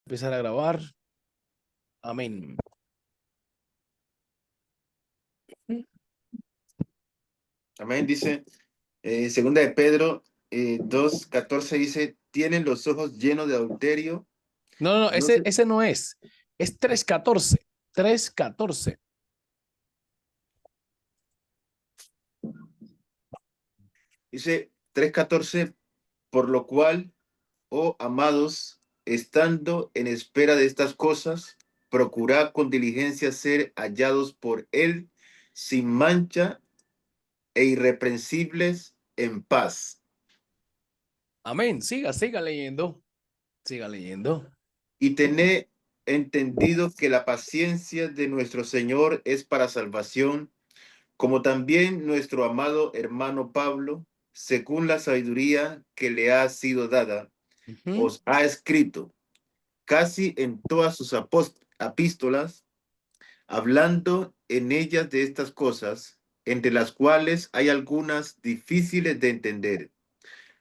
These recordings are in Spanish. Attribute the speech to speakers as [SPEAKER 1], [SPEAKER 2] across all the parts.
[SPEAKER 1] Empezar a grabar. Amén.
[SPEAKER 2] Amén, dice, segunda de Pedro 2:14 dice, tienen los ojos llenos de adulterio.
[SPEAKER 1] No,
[SPEAKER 2] No sé,
[SPEAKER 1] ese no es. Es 3:14. 3:14.
[SPEAKER 2] dice 3:14, por lo cual, oh amados, estando en espera de estas cosas, procurad con diligencia ser hallados por él sin mancha e irreprensibles en paz.
[SPEAKER 1] Amén. Siga leyendo. Siga leyendo.
[SPEAKER 2] Y tened entendido que la paciencia de nuestro Señor es para salvación, como también nuestro amado hermano Pablo, según la sabiduría que le ha sido dada,
[SPEAKER 1] Ujú.
[SPEAKER 2] os ha escrito casi en todas sus epístolas, hablando en ellas de estas cosas, entre las cuales hay algunas difíciles de entender,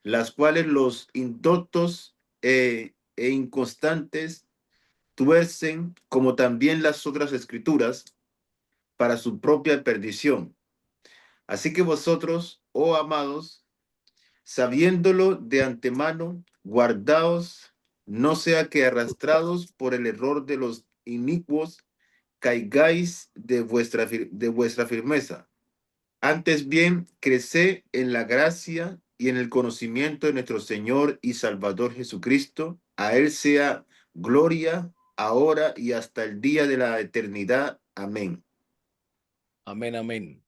[SPEAKER 2] las cuales los indoctos e inconstantes tuercen, como también las otras escrituras, para su propia perdición. Así que vosotros, oh amados, sabiéndolo de antemano, guardaos, no sea que arrastrados por el error de los inicuos, caigáis de vuestra firmeza. Antes bien, creced en la gracia y en el conocimiento de nuestro Señor y Salvador Jesucristo. A Él sea gloria, ahora y hasta el día de la eternidad. Amén.
[SPEAKER 1] Amén, amén.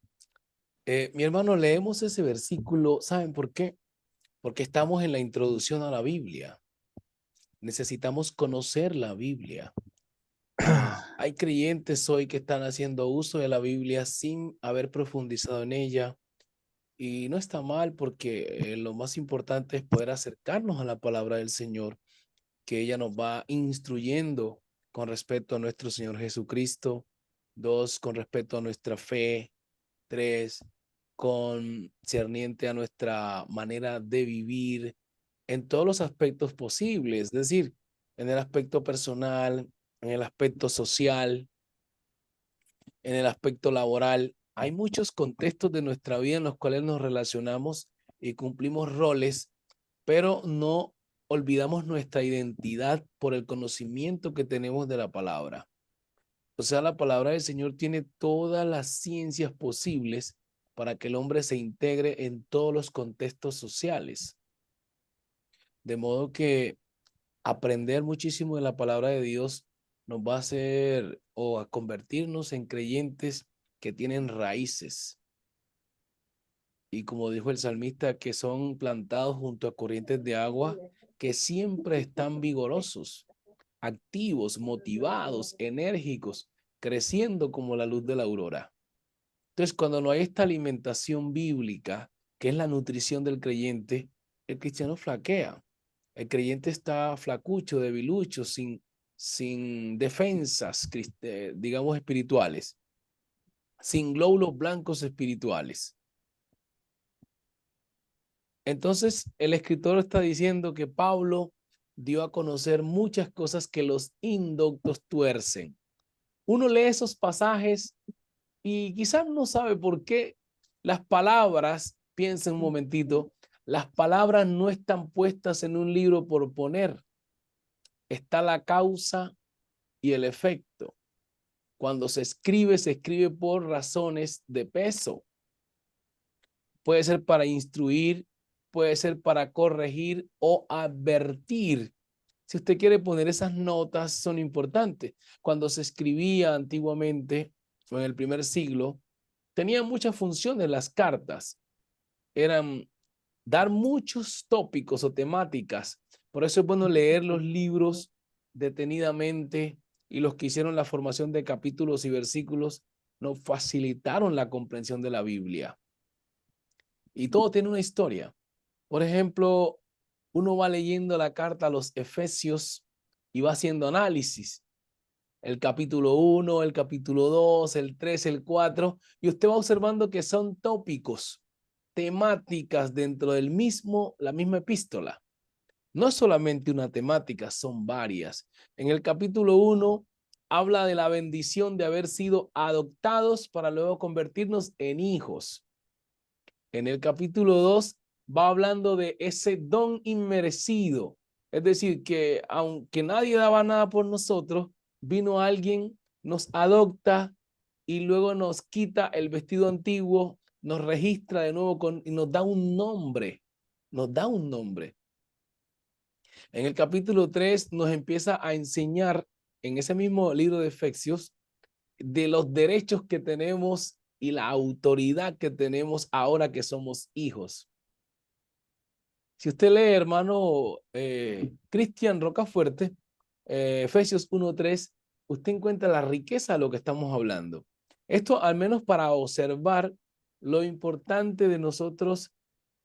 [SPEAKER 1] Mi hermano, leemos ese versículo. ¿Saben por qué? Porque estamos en la introducción a la Biblia. Necesitamos conocer la Biblia. Hay creyentes hoy que están haciendo uso de la Biblia sin haber profundizado en ella. Y no está mal porque lo más importante es poder acercarnos a la palabra del Señor, que ella nos va instruyendo con respecto a nuestro Señor Jesucristo. Dos, con respecto a nuestra fe. Tres, concerniente a nuestra manera de vivir en todos los aspectos posibles, es decir, en el aspecto personal, en el aspecto social, en el aspecto laboral. Hay muchos contextos de nuestra vida en los cuales nos relacionamos y cumplimos roles, pero no olvidamos nuestra identidad por el conocimiento que tenemos de la palabra. O sea, la palabra del Señor tiene todas las ciencias posibles para que el hombre se integre en todos los contextos sociales. De modo que aprender muchísimo de la palabra de Dios nos va a hacer o a convertirnos en creyentes que tienen raíces. Y como dijo el salmista, que son plantados junto a corrientes de agua que siempre están vigorosos, activos, motivados, enérgicos, creciendo como la luz de la aurora. Entonces, cuando no hay esta alimentación bíblica, que es la nutrición del creyente, el cristiano flaquea. El creyente está flacucho, debilucho, sin defensas, digamos, espirituales, sin glóbulos blancos espirituales. Entonces, el escritor está diciendo que Pablo dio a conocer muchas cosas que los indoctos tuercen. Uno lee esos pasajes y quizás no sabe por qué las palabras, piensa un momentito, las palabras no están puestas en un libro por poner. Está la causa y el efecto. Cuando se escribe por razones de peso. Puede ser para instruir, puede ser para corregir o advertir. Si usted quiere poner esas notas, son importantes. Cuando se escribía antiguamente, o en el primer siglo, tenían muchas funciones las cartas. Eran dar muchos tópicos o temáticas. Por eso es bueno leer los libros detenidamente, y los que hicieron la formación de capítulos y versículos nos facilitaron la comprensión de la Biblia. Y todo tiene una historia. Por ejemplo, uno va leyendo la carta a los Efesios y va haciendo análisis. El capítulo 1, el capítulo 2, el 3, el 4, y usted va observando que son tópicos, temáticas dentro del mismo, la misma epístola. No es solamente una temática, son varias. En el capítulo 1 habla de la bendición de haber sido adoptados para luego convertirnos en hijos. En el capítulo 2 va hablando de ese don inmerecido. Es decir, que aunque nadie daba nada por nosotros, vino alguien, nos adopta y luego nos quita el vestido antiguo, nos registra de nuevo y nos da un nombre. Nos da un nombre. En el capítulo 3 nos empieza a enseñar en ese mismo libro de Efesios de los derechos que tenemos y la autoridad que tenemos ahora que somos hijos. Si usted lee, hermano Cristian Rocafuerte, Efesios 1:3, usted encuentra la riqueza de lo que estamos hablando. Esto al menos para observar lo importante de nosotros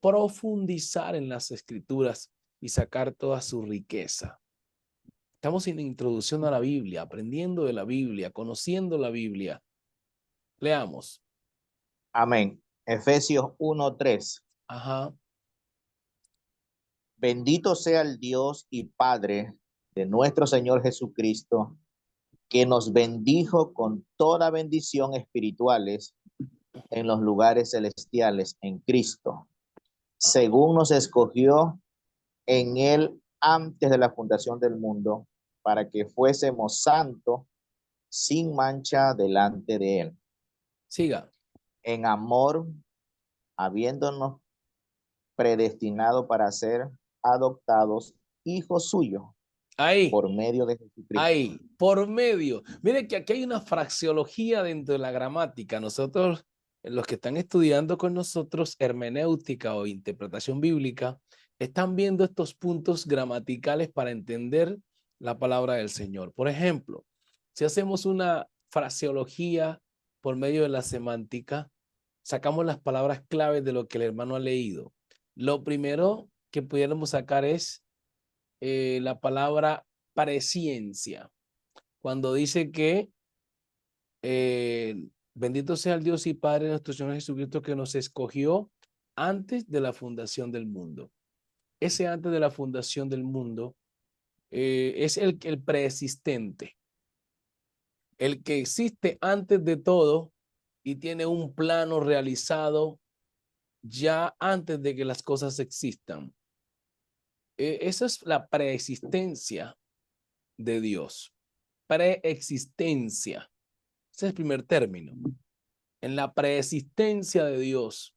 [SPEAKER 1] profundizar en las escrituras y sacar toda su riqueza. Estamos en introducción a la Biblia, aprendiendo de la Biblia, conociendo la Biblia. Leamos.
[SPEAKER 3] Amén. Efesios 1:3.
[SPEAKER 1] Ajá.
[SPEAKER 3] Bendito sea el Dios y Padre de nuestro Señor Jesucristo, que nos bendijo con toda bendición espirituales en los lugares celestiales en Cristo, según nos escogió en él antes de la fundación del mundo, para que fuésemos santos sin mancha delante de él.
[SPEAKER 1] Siga.
[SPEAKER 3] En amor, habiéndonos predestinado para ser adoptados hijos suyos
[SPEAKER 1] Ahí.
[SPEAKER 3] por medio de Jesucristo.
[SPEAKER 1] Ahí, por medio. Mire que aquí hay una fraseología dentro de la gramática. Nosotros, los que están estudiando con nosotros hermenéutica o interpretación bíblica, están viendo estos puntos gramaticales para entender la palabra del Señor. Por ejemplo, si hacemos una fraseología por medio de la semántica, sacamos las palabras claves de lo que el hermano ha leído. Lo primero que pudiéramos sacar es la palabra presciencia, cuando dice que bendito sea el Dios y Padre de nuestro Señor Jesucristo que nos escogió antes de la fundación del mundo. Ese antes de la fundación del mundo es el preexistente, el que existe antes de todo y tiene un plano realizado ya antes de que las cosas existan. Esa es la preexistencia de Dios. Preexistencia. Ese es el primer término. En la preexistencia de Dios,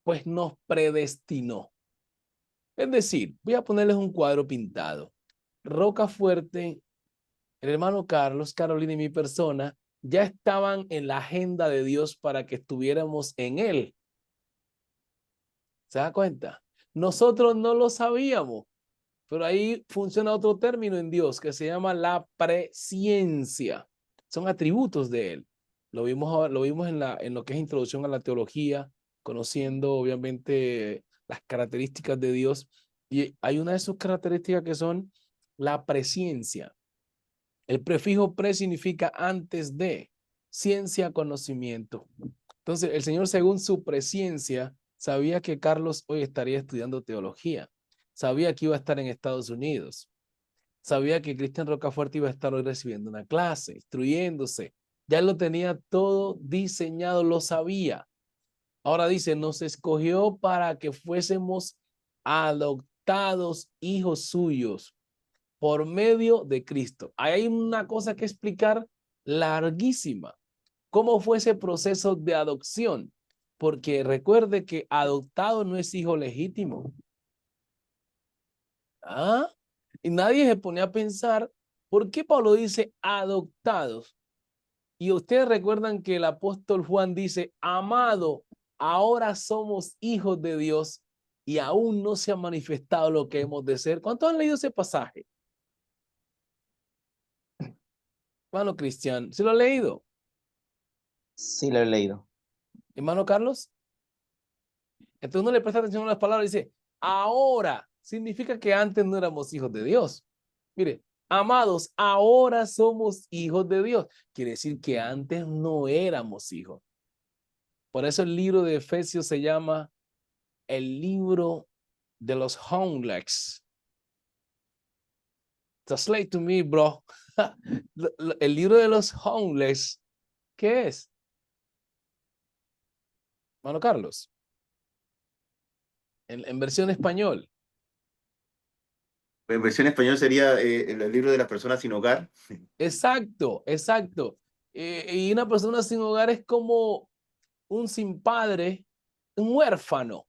[SPEAKER 1] pues nos predestinó. Es decir, voy a ponerles un cuadro pintado. Rocafuerte, el hermano Carlos, Carolina y mi persona ya estaban en la agenda de Dios para que estuviéramos en él. ¿Se da cuenta? Nosotros no lo sabíamos, pero ahí funciona otro término en Dios que se llama la presciencia. Son atributos de él. Lo vimos en lo que es introducción a la teología, conociendo obviamente las características de Dios. Y hay una de sus características que son la presciencia. El prefijo pre significa antes de, ciencia, conocimiento. Entonces, el Señor, según su presciencia, sabía que Carlos hoy estaría estudiando teología. Sabía que iba a estar en Estados Unidos. Sabía que Cristian Rocafuerte iba a estar hoy recibiendo una clase, instruyéndose. Ya lo tenía todo diseñado, lo sabía. Ahora dice, nos escogió para que fuésemos adoptados hijos suyos por medio de Cristo. Ahí hay una cosa que explicar larguísima. ¿Cómo fue ese proceso de adopción? Porque recuerde que adoptado no es hijo legítimo. ¿Ah? Y nadie se pone a pensar, ¿por qué Pablo dice adoptados? Y ustedes recuerdan que el apóstol Juan dice, amado, ahora somos hijos de Dios y aún no se ha manifestado lo que hemos de ser. ¿Cuántos han leído ese pasaje? Hermano Cristian, ¿se lo ha leído?
[SPEAKER 3] Sí, lo he leído.
[SPEAKER 1] Hermano Carlos. Entonces uno le presta atención a las palabras y dice, ahora, significa que antes no éramos hijos de Dios. Mire, amados, ahora somos hijos de Dios. Quiere decir que antes no éramos hijos. Por eso el libro de Efesios se llama el libro de los homeless. translate to me, bro. El libro de los homeless, ¿qué es? Mano Carlos, en versión español.
[SPEAKER 2] En versión español sería el libro de las personas sin hogar.
[SPEAKER 1] Exacto, exacto. Y una persona sin hogar es como un sin padre, un huérfano,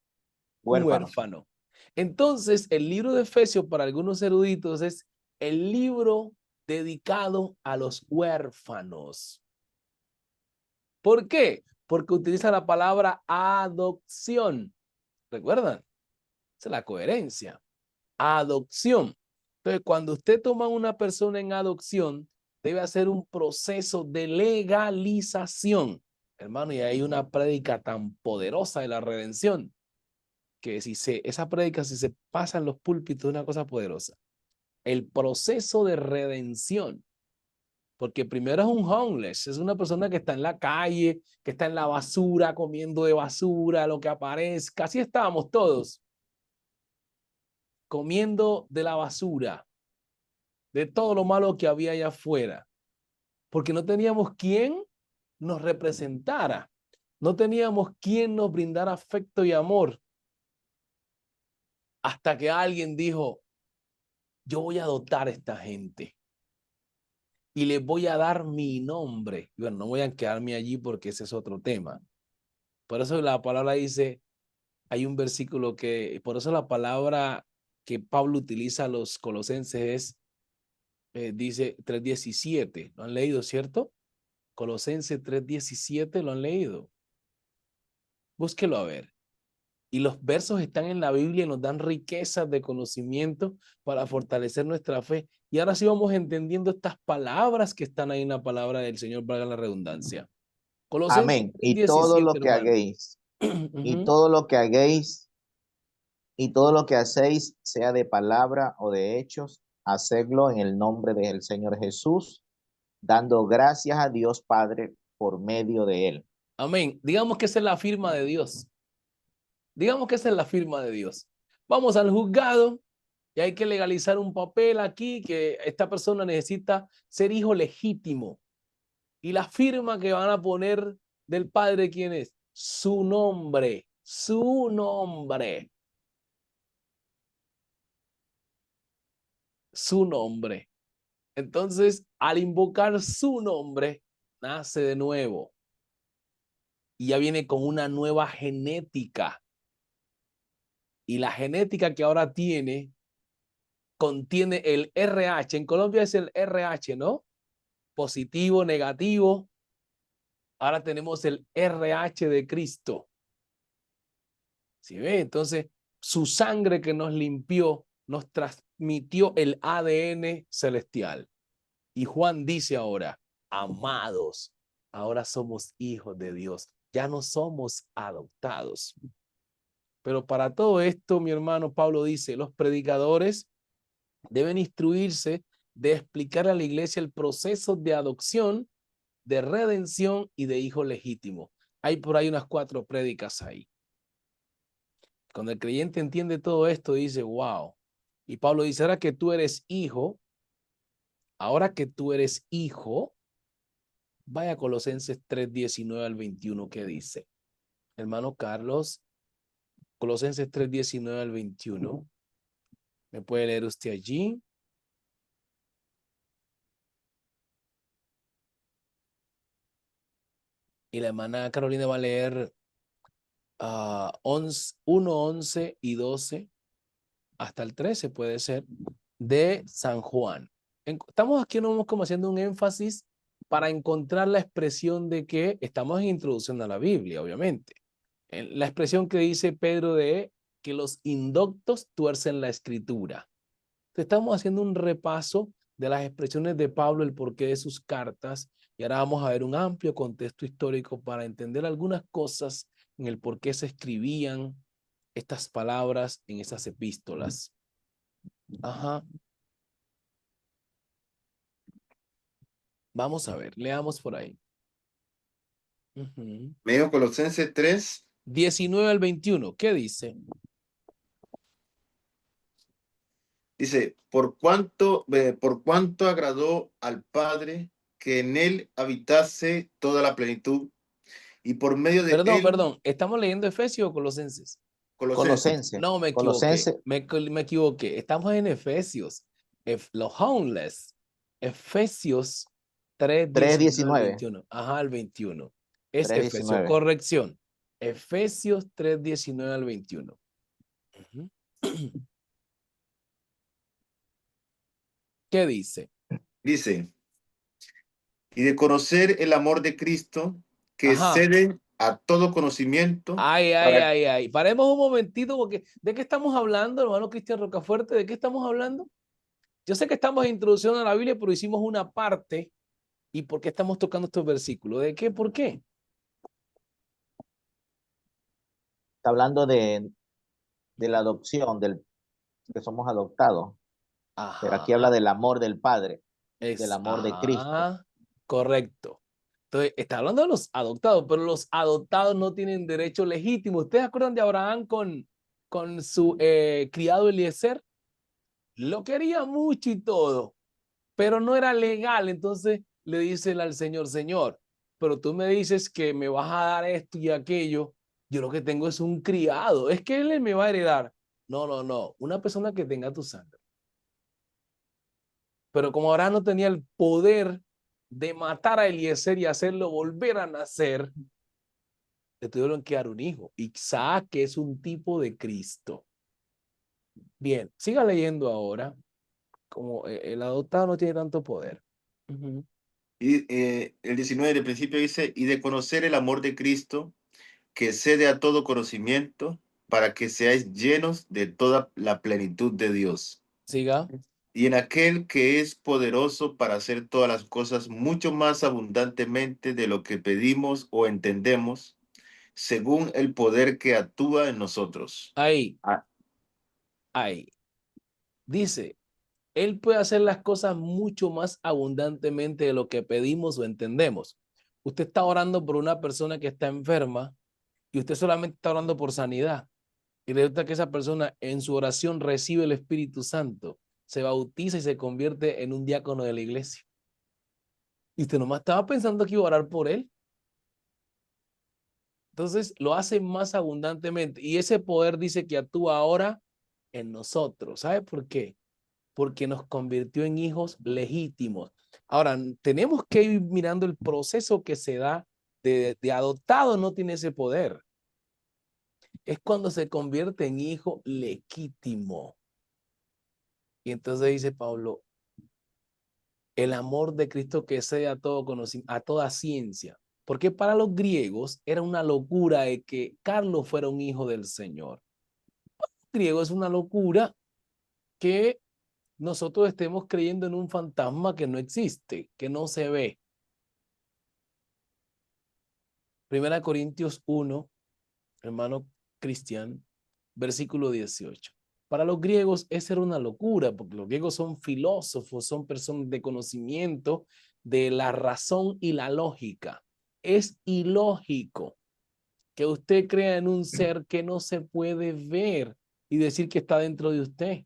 [SPEAKER 1] un
[SPEAKER 3] Huérfano.
[SPEAKER 1] huérfano. Entonces, el libro de Efesios para algunos eruditos es el libro dedicado a los huérfanos. ¿Por qué? Porque utiliza la palabra adopción. ¿Recuerdan? Esa es la coherencia. Adopción. Entonces, cuando usted toma a una persona en adopción, debe hacer un proceso de legalización. Hermano, y hay una prédica tan poderosa de la redención que esa prédica, si se pasa en los púlpitos, es una cosa poderosa. El proceso de redención. Porque primero es un homeless, es una persona que está en la calle, que está en la basura, comiendo de basura, lo que aparezca. Así estábamos todos, comiendo de la basura, de todo lo malo que había allá afuera. Porque no teníamos quien nos representara. No teníamos quien nos brindara afecto y amor. Hasta que alguien dijo, yo voy a adoptar a esta gente y les voy a dar mi nombre. Y bueno, no voy a quedarme allí porque ese es otro tema. Por eso la palabra dice, hay un versículo por eso la palabra que Pablo utiliza a los colosenses dice 3:17. ¿Lo han leído, cierto? Colosenses 3:17, ¿lo han leído? Búsquelo a ver. Y los versos están en la Biblia y nos dan riquezas de conocimiento para fortalecer nuestra fe. Y ahora sí vamos entendiendo estas palabras que están ahí en la palabra del Señor, valga la redundancia. Colosenses
[SPEAKER 3] Amén. Y todo
[SPEAKER 1] 3:17,
[SPEAKER 3] lo que
[SPEAKER 1] hermano.
[SPEAKER 3] hagáis, y todo lo que hagáis, y todo lo que hacéis, sea de palabra o de hechos, hacedlo en el nombre del Señor Jesús, dando gracias a Dios Padre por medio de él.
[SPEAKER 1] Amén. Digamos que esa es la firma de Dios. Digamos que esa es la firma de Dios. Vamos al juzgado y hay que legalizar un papel aquí que esta persona necesita ser hijo legítimo. Y la firma que van a poner del padre, ¿quién es? Su nombre, su nombre, su nombre. Entonces, al invocar su nombre, nace de nuevo. Y ya viene con una nueva genética. Y la genética que ahora contiene el RH. En Colombia es el RH, ¿no? Positivo, negativo. Ahora tenemos el RH de Cristo. ¿Sí ve? Entonces, su sangre que nos limpió, nos transmitió el ADN celestial. Y Juan dice ahora, amados, ahora somos hijos de Dios. Ya no somos adoptados. Pero para todo esto, mi hermano Pablo dice, los predicadores deben instruirse de explicar a la iglesia el proceso de adopción, de redención y de hijo legítimo. Hay por ahí unas 4 prédicas ahí. Cuando el creyente entiende todo esto, dice, wow. Y Pablo dice, ahora que tú eres hijo, vaya a Colosenses 3:19 al 21, ¿qué dice? Hermano Carlos, Colosenses 3:19 al 21. ¿Me puede leer usted allí? Y la hermana Carolina va a leer 1, 11 y 12 hasta el 13, puede ser, de San Juan. Estamos aquí no como haciendo un énfasis para encontrar la expresión de que estamos en introducción a la Biblia, obviamente. La expresión que dice Pedro de que los indoctos tuercen la escritura. Entonces, estamos haciendo un repaso de las expresiones de Pablo, el porqué de sus cartas, y ahora vamos a ver un amplio contexto histórico para entender algunas cosas en el por qué se escribían estas palabras en esas epístolas. Ajá. Vamos a ver, leamos por ahí.
[SPEAKER 2] Medio Colosenses 3,
[SPEAKER 1] 19 al 21, ¿qué dice?
[SPEAKER 2] Dice, por cuanto agradó al Padre que en él habitase toda la plenitud y por medio de
[SPEAKER 1] Perdón,
[SPEAKER 2] él,
[SPEAKER 1] perdón. ¿Estamos leyendo Efesios o Colosenses?
[SPEAKER 2] Colosenses.
[SPEAKER 3] Colosense.
[SPEAKER 1] No, me equivoqué.
[SPEAKER 3] Colosense
[SPEAKER 1] Me equivoqué. Estamos en Efesios. Los homeless. Efesios 3:19 al
[SPEAKER 3] 3:19.
[SPEAKER 1] 21. Ajá, al 21. Es Efesios.
[SPEAKER 3] 3:19.
[SPEAKER 1] Corrección. Efesios 3:19 al 21. Ujú. ¿Qué dice?
[SPEAKER 2] Dice, y de conocer el amor de Cristo que
[SPEAKER 1] Ajá.
[SPEAKER 2] excede a todo conocimiento
[SPEAKER 1] Ay, ay,
[SPEAKER 2] para
[SPEAKER 1] ay, ay. Paremos un momentito porque ¿de qué estamos hablando, hermano Cristian Rocafuerte? ¿De qué estamos hablando? Yo sé que estamos en introducción a la Biblia, pero hicimos una parte. ¿Y por qué estamos tocando estos versículos? ¿De qué? ¿Por qué?
[SPEAKER 3] Está hablando de la adopción, que somos adoptados. Pero aquí habla
[SPEAKER 1] Ajá,
[SPEAKER 3] del amor del Padre, del amor de Cristo.
[SPEAKER 1] correcto. Entonces, está hablando de los adoptados, pero los adoptados no tienen derecho legítimo. ¿Ustedes acuerdan de Abraham con su criado Eliezer? Lo quería mucho y todo, pero no era legal. Entonces le dice él al Señor, Señor, pero tú me dices que me vas a dar esto y aquello. Yo lo que tengo es un criado. Es que él me va a heredar. No, no, no. Una persona que tenga tu sangre. Pero como Abraham no tenía el poder de matar a Eliezer y hacerlo volver a nacer, le tuvieron que dar un hijo. Isaac, que es un tipo de Cristo. Bien, siga leyendo ahora. Como el adoptado no tiene tanto poder. Ujú.
[SPEAKER 2] y el 19 del principio dice, y de conocer el amor de Cristo que excede a todo conocimiento para que seáis llenos de toda la plenitud de Dios.
[SPEAKER 1] Siga.
[SPEAKER 2] Y en aquel que es poderoso para hacer todas las cosas mucho más abundantemente de lo que pedimos o entendemos, según el poder que actúa en nosotros.
[SPEAKER 1] Ahí,
[SPEAKER 2] Ah,
[SPEAKER 1] ahí. Dice, Él puede hacer las cosas mucho más abundantemente de lo que pedimos o entendemos. Usted está orando por una persona que está enferma y usted solamente está orando por sanidad. Y resulta que esa persona en su oración recibe el Espíritu Santo, se bautiza y se convierte en un diácono de la iglesia. Y usted nomás estaba pensando que iba a orar por él. Entonces lo hace más abundantemente. Y ese poder dice que actúa ahora en nosotros. ¿Sabe por qué? Porque nos convirtió en hijos legítimos. Ahora, tenemos que ir mirando el proceso que se da de adoptado, no tiene ese poder. Es cuando se convierte en hijo legítimo. Y entonces dice Pablo, el amor de Cristo que sea a todo conocimiento, a toda ciencia. Porque para los griegos era una locura de que Carlos fuera un hijo del Señor. Para los griegos es una locura que nosotros estemos creyendo en un fantasma que no existe, que no se ve. Primera Corintios 1, hermano Cristian, versículo 18. Para los griegos esa era una locura, porque los griegos son filósofos, son personas de conocimiento de la razón y la lógica. Es ilógico que usted crea en un ser que no se puede ver y decir que está dentro de usted.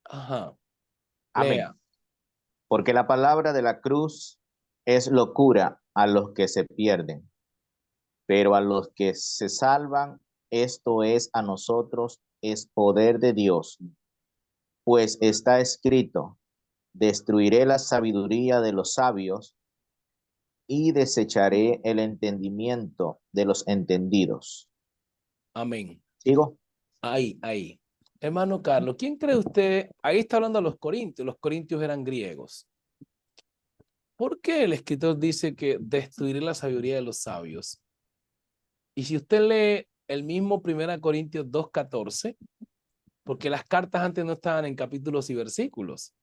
[SPEAKER 1] Ajá,
[SPEAKER 3] Amén.
[SPEAKER 1] lea.
[SPEAKER 3] Porque la palabra de la cruz es locura a los que se pierden, pero a los que se salvan, esto es a nosotros, es poder de Dios. Pues está escrito, destruiré la sabiduría de los sabios y desecharé el entendimiento de los entendidos.
[SPEAKER 1] Amén.
[SPEAKER 3] ¿Sigo?
[SPEAKER 1] Ahí, ahí. Hermano Carlos, ¿quién cree usted? Ahí está hablando de los corintios eran griegos. ¿Por qué el escritor dice que destruiré la sabiduría de los sabios? Y si usted lee el mismo 1 Corintios 2:14, porque las cartas antes no estaban en capítulos y versículos,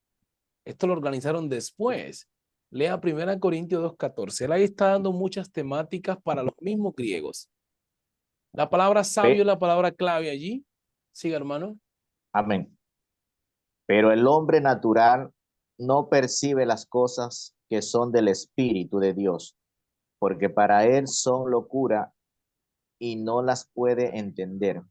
[SPEAKER 1] esto lo organizaron después. Lea 1 Corintios 2:14, él ahí está dando muchas temáticas para los mismos griegos. La palabra sabio es la palabra clave allí. Siga, hermano.
[SPEAKER 3] Amén. Pero el hombre natural no percibe las cosas que son del Espíritu de Dios, porque para él son locura y no las puede entender,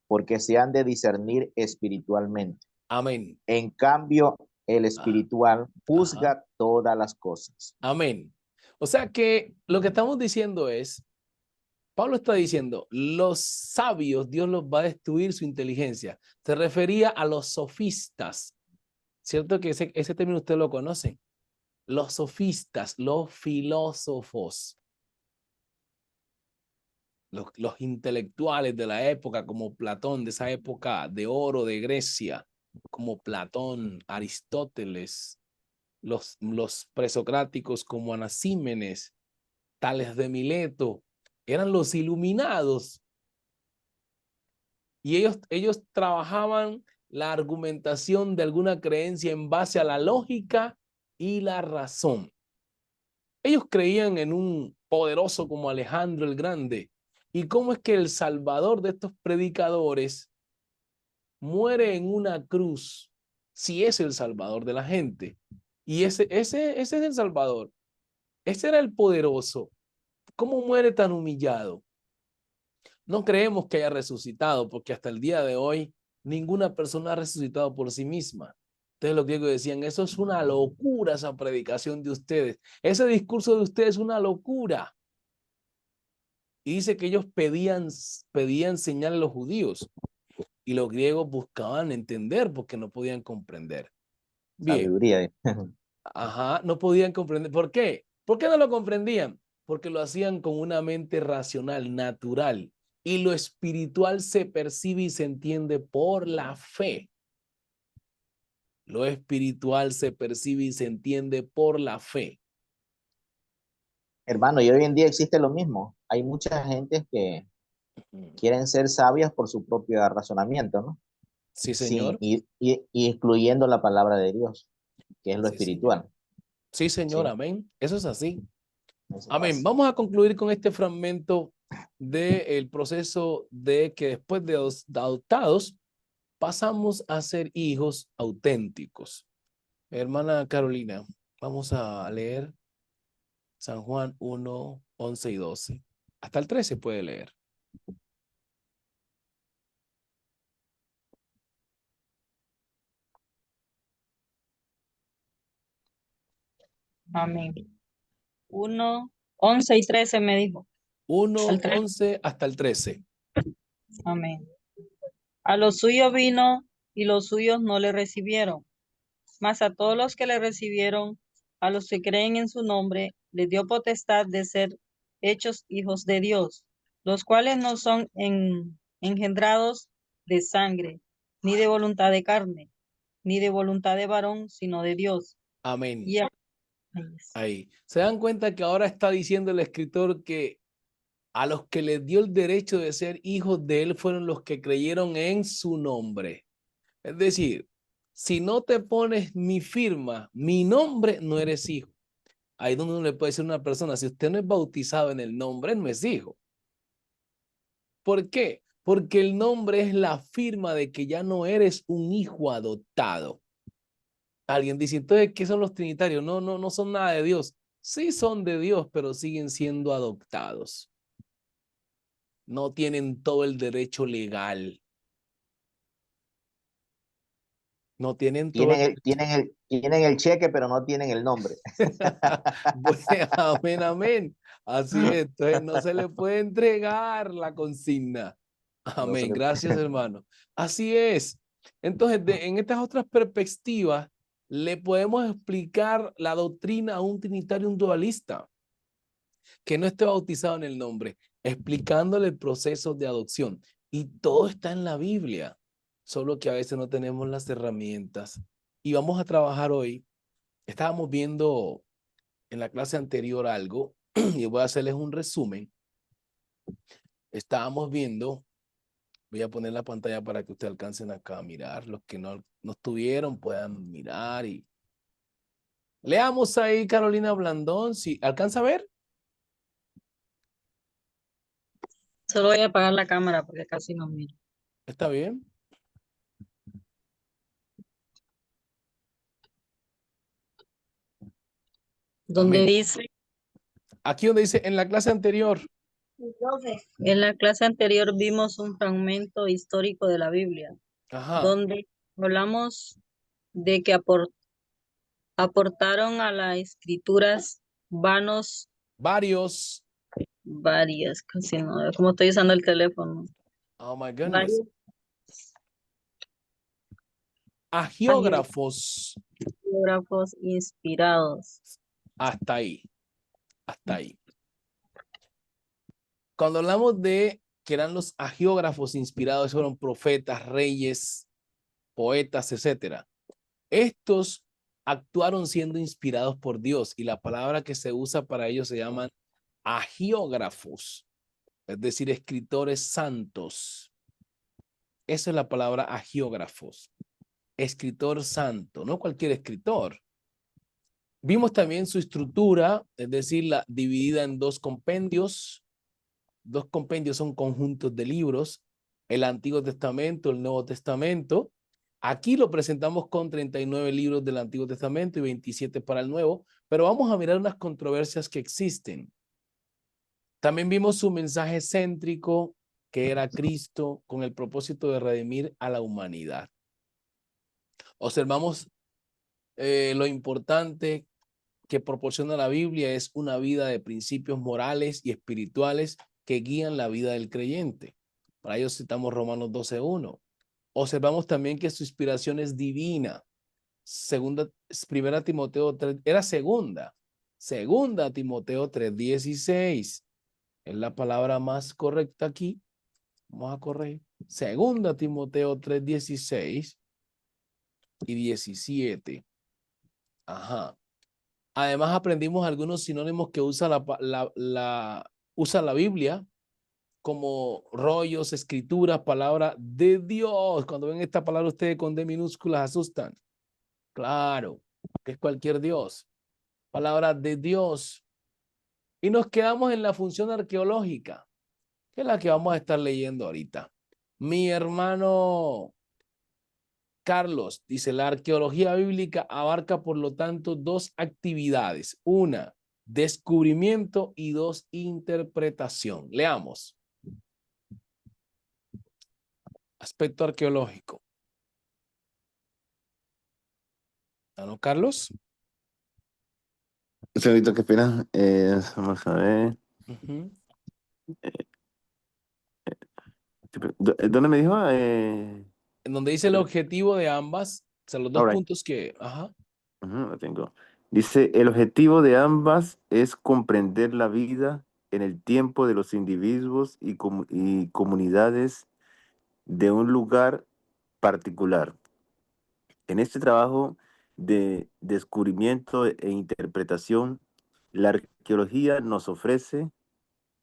[SPEAKER 3] porque se han de discernir espiritualmente.
[SPEAKER 1] Amén.
[SPEAKER 3] En cambio, el
[SPEAKER 1] Ah,
[SPEAKER 3] espiritual
[SPEAKER 1] ajá.
[SPEAKER 3] juzga todas las cosas.
[SPEAKER 1] Amén. O sea que lo que estamos diciendo es, Pablo está diciendo, los sabios, Dios los va a destruir su inteligencia. Se refería a los sofistas, ¿cierto? Que ese término usted lo conoce. Los sofistas, los filósofos, los intelectuales de la época, como Platón, de esa época de oro de Grecia, como Platón, Aristóteles, los presocráticos como Anaxímenes, Tales de Mileto, eran los iluminados. Y ellos trabajaban la argumentación de alguna creencia en base a la lógica y la razón. Ellos creían en un poderoso como Alejandro el Grande. ¿Y cómo es que el salvador de estos predicadores muere en una cruz si es el salvador de la gente? Y ese es el salvador. Ese era el poderoso. ¿Cómo muere tan humillado? No creemos que haya resucitado, porque hasta el día de hoy ninguna persona ha resucitado por sí misma. Entonces los griegos decían, eso es una locura, esa predicación de ustedes. Ese discurso de ustedes es una locura. Y dice que ellos pedían señal a los judíos y los griegos buscaban entender porque no podían comprender. Bien,
[SPEAKER 3] Sabiduría.
[SPEAKER 1] ajá, no podían comprender. ¿Por qué? ¿Por qué no lo comprendían? Porque lo hacían con una mente racional, natural. Y lo espiritual se percibe y se entiende por la fe. Lo espiritual se percibe y se entiende por la fe.
[SPEAKER 3] Hermano, y hoy en día existe lo mismo. Hay mucha gente que quieren ser sabias por su propio razonamiento, ¿no?
[SPEAKER 1] Sí,
[SPEAKER 3] Sin,
[SPEAKER 1] señor.
[SPEAKER 3] y excluyendo la palabra de Dios, que es lo
[SPEAKER 1] Sí, señor.
[SPEAKER 3] espiritual.
[SPEAKER 1] Sí, señor.
[SPEAKER 3] Sí,
[SPEAKER 1] Amén. Eso es así.
[SPEAKER 3] eso
[SPEAKER 1] Amén.
[SPEAKER 3] pasa.
[SPEAKER 1] Vamos a concluir con este fragmento del proceso de que después de adoptados pasamos a ser hijos auténticos. Hermana Carolina, vamos a leer San Juan 1, 11 y 12. Hasta el 13 puede leer.
[SPEAKER 4] Amén. 1, 11 y 13 me dijo.
[SPEAKER 1] 1,
[SPEAKER 4] Al 13.
[SPEAKER 1] 11 hasta el 13.
[SPEAKER 4] Amén. A los suyos vino y los suyos no le recibieron. Mas a todos los que le recibieron, a los que creen en su nombre, les dio potestad de ser hechos hijos de Dios, los cuales no son engendrados de sangre, ni de voluntad de carne, ni de voluntad de varón, sino de Dios.
[SPEAKER 1] Amén.
[SPEAKER 4] Y
[SPEAKER 1] Ahí. ¿Se dan cuenta que ahora está diciendo el escritor que a los que les dio el derecho de ser hijos de él fueron los que creyeron en su nombre? Es decir, si no te pones mi firma, mi nombre, no eres hijo. Ahí donde uno le puede decir a una persona, si usted no es bautizado en el nombre, no es hijo. ¿Por qué? Porque el nombre es la firma de que ya no eres un hijo adoptado. Alguien dice, entonces, ¿qué son los trinitarios? No son nada de Dios. Sí son de Dios, pero siguen siendo adoptados. No tienen todo el derecho legal. No tienen todo el
[SPEAKER 3] Tienen el cheque, pero no tienen el nombre.
[SPEAKER 1] Bueno, amén, amén. Así es. Entonces no se le puede entregar la consigna.
[SPEAKER 3] No se
[SPEAKER 1] Amén.
[SPEAKER 3] le-
[SPEAKER 1] Gracias, hermano. Así es. Entonces, en estas otras perspectivas, le podemos explicar la doctrina a un trinitario, un dualista, que no esté bautizado en el nombre, explicándole el proceso de adopción. Y todo está en la Biblia, solo que a veces no tenemos las herramientas. Y vamos a trabajar hoy. Estábamos viendo en la clase anterior algo, y voy a hacerles un resumen. Estábamos viendo, voy a poner la pantalla para que ustedes alcancen acá a mirar, los que no estuvieron puedan mirar y leamos ahí Carolina Blandón, si alcanza a ver,
[SPEAKER 4] solo voy a apagar la cámara porque casi no miro.
[SPEAKER 1] está bien.
[SPEAKER 4] Donde
[SPEAKER 1] Amén.
[SPEAKER 4] dice,
[SPEAKER 1] Aquí donde dice, en la clase anterior,
[SPEAKER 4] en la clase anterior vimos un fragmento histórico de la Biblia,
[SPEAKER 1] ajá,
[SPEAKER 4] donde Hablamos de que aportaron a las escrituras vanos
[SPEAKER 1] Varios.
[SPEAKER 4] varias, casi no, como estoy usando el teléfono,
[SPEAKER 1] Oh my goodness.
[SPEAKER 4] varios
[SPEAKER 1] Agiógrafos.
[SPEAKER 4] biógrafos inspirados.
[SPEAKER 1] Hasta ahí. Hasta ahí. Cuando hablamos de que eran los agiógrafos inspirados, fueron profetas, reyes, poetas, etcétera. Estos actuaron siendo inspirados por Dios y la palabra que se usa para ellos se llaman agiógrafos, es decir, escritores santos. Esa es la palabra agiógrafos, escritor santo, no cualquier escritor. Vimos también su estructura, es decir, la dividida en dos compendios. Dos compendios son conjuntos de libros, el Antiguo Testamento, el Nuevo Testamento. Aquí lo presentamos con 39 libros del Antiguo Testamento y 27 para el Nuevo, pero vamos a mirar unas controversias que existen. También vimos su mensaje céntrico, que era Cristo, con el propósito de redimir a la humanidad. Observamos lo importante que proporciona la Biblia es una vida de principios morales y espirituales que guían la vida del creyente. Para ello citamos Romanos 12:1. Observamos también que su inspiración es divina. Primera Timoteo 3, era segunda Timoteo 3:16. Es la palabra más correcta aquí. Vamos a corregir. Segunda Timoteo 3:16 y 17. Ajá. Además aprendimos algunos sinónimos que usa usa la Biblia como rollos, escrituras, palabra de Dios. Cuando ven esta palabra ustedes con D minúsculas asustan. Claro, que es cualquier Dios. Palabra de Dios. Y nos quedamos en la función arqueológica, que es la que vamos a estar leyendo ahorita. Mi hermano Carlos dice, la arqueología bíblica abarca, por lo tanto, dos actividades. Una, descubrimiento y dos, interpretación. Leamos. Aspecto arqueológico. ¿No, Carlos?
[SPEAKER 2] Un segundito, qué pena. Vamos a ver. ¿Dónde me dijo?
[SPEAKER 1] En donde dice el objetivo de ambas, o sea, los dos
[SPEAKER 2] All right.
[SPEAKER 1] puntos que, ajá.
[SPEAKER 2] Lo tengo. Dice, el objetivo de ambas es comprender la vida en el tiempo de los individuos y comunidades de un lugar particular. En este trabajo de descubrimiento e interpretación, la arqueología nos ofrece,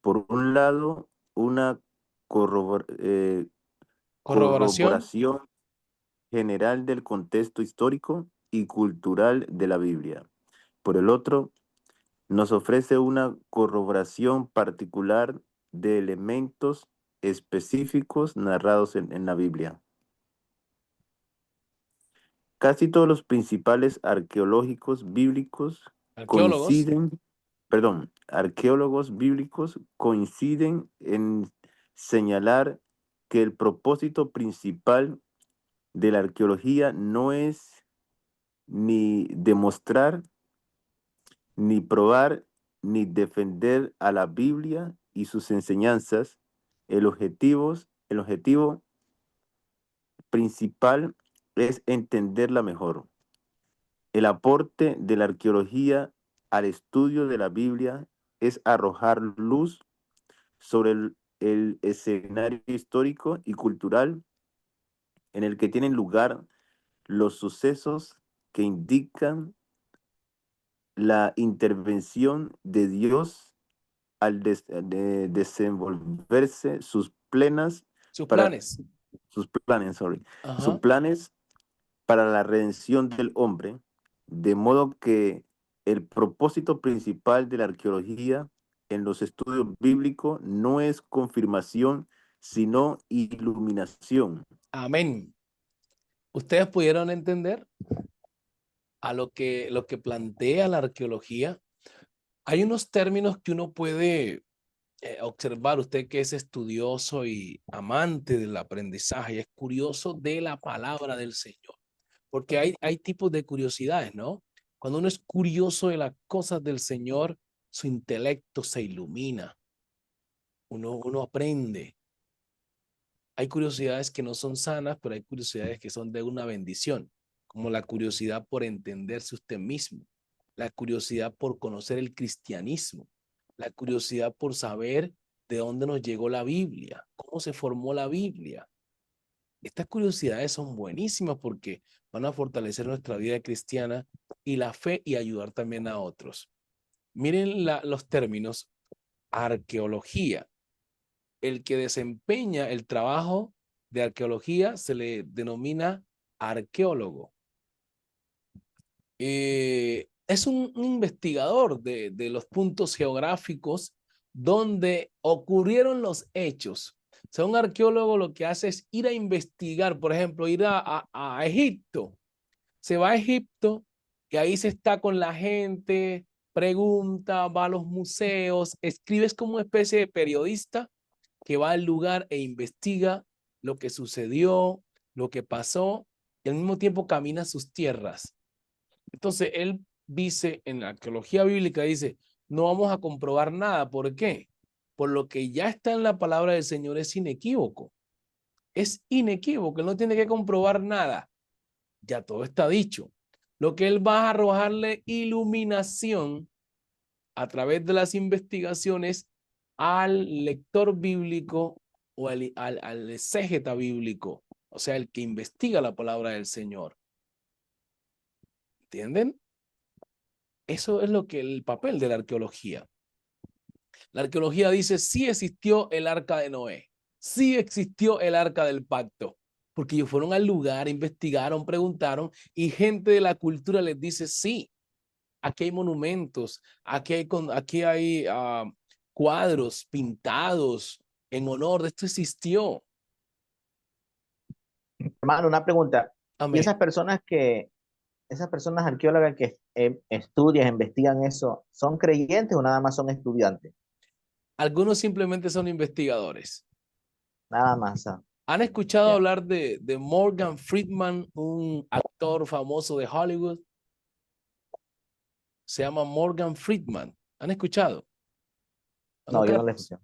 [SPEAKER 2] por un lado, una
[SPEAKER 1] Corroboración.
[SPEAKER 2] corroboración general del contexto histórico y cultural de la Biblia. Por el otro, nos ofrece una corroboración particular de elementos específicos narrados en la Biblia. Casi todos los principales arqueólogos bíblicos coinciden en señalar que el propósito principal de la arqueología no es ni demostrar, ni probar, ni defender a la Biblia y sus enseñanzas. El objetivo principal es entenderla mejor. El aporte de la arqueología al estudio de la Biblia es arrojar luz sobre el escenario histórico y cultural en el que tienen lugar los sucesos que indican la intervención de Dios al desenvolverse sus planes para la redención del hombre, de modo que el propósito principal de la arqueología en los estudios bíblicos no es confirmación, sino iluminación.
[SPEAKER 1] Amén. ¿Ustedes pudieron entender a lo que plantea la arqueología? Hay unos términos que uno puede observar, usted que es estudioso y amante del aprendizaje, es curioso de la palabra del Señor, porque hay tipos de curiosidades, ¿no? Cuando uno es curioso de las cosas del Señor, su intelecto se ilumina, uno aprende. Hay curiosidades que no son sanas, pero hay curiosidades que son de una bendición, como la curiosidad por entenderse usted mismo, la curiosidad por conocer el cristianismo, la curiosidad por saber de dónde nos llegó la Biblia, cómo se formó la Biblia. Estas curiosidades son buenísimas porque van a fortalecer nuestra vida cristiana y la fe y ayudar también a otros. Miren los términos: arqueología. El que desempeña el trabajo de arqueología se le denomina arqueólogo. Es un investigador de los puntos geográficos donde ocurrieron los hechos. O sea, un arqueólogo lo que hace es ir a investigar, por ejemplo, ir a Egipto. Se va a Egipto y ahí se está con la gente, pregunta, va a los museos, escribe, es como una especie de periodista que va al lugar e investiga lo que sucedió, lo que pasó, y al mismo tiempo camina sus tierras. Entonces, él dice, en la arqueología bíblica, dice, no vamos a comprobar nada. ¿Por qué? Por lo que ya está en la palabra del Señor es inequívoco. Es inequívoco, él no tiene que comprobar nada. Ya todo está dicho. Lo que él va a arrojarle iluminación a través de las investigaciones al lector bíblico o al exégeta bíblico, o sea, el que investiga la palabra del Señor. ¿Entienden? Eso es lo que el papel de la arqueología. La arqueología dice, sí existió el arca de Noé, sí existió el arca del pacto, porque ellos fueron al lugar, investigaron, preguntaron, y gente de la cultura les dice, sí, aquí hay monumentos, aquí hay cuadros pintados en honor de esto existió.
[SPEAKER 3] Hermano, una pregunta. ¿Y
[SPEAKER 1] Amén.
[SPEAKER 3] esas personas arqueólogas que estudian, investigan eso, son creyentes o nada más son estudiantes?
[SPEAKER 1] Algunos simplemente son investigadores.
[SPEAKER 3] Nada más.
[SPEAKER 1] ¿Han escuchado
[SPEAKER 3] Ya.
[SPEAKER 1] hablar de Morgan Freeman, un actor famoso de Hollywood? Se llama Morgan Freeman. ¿Han escuchado?
[SPEAKER 3] No, yo no le
[SPEAKER 1] Carlos?
[SPEAKER 3] escuché.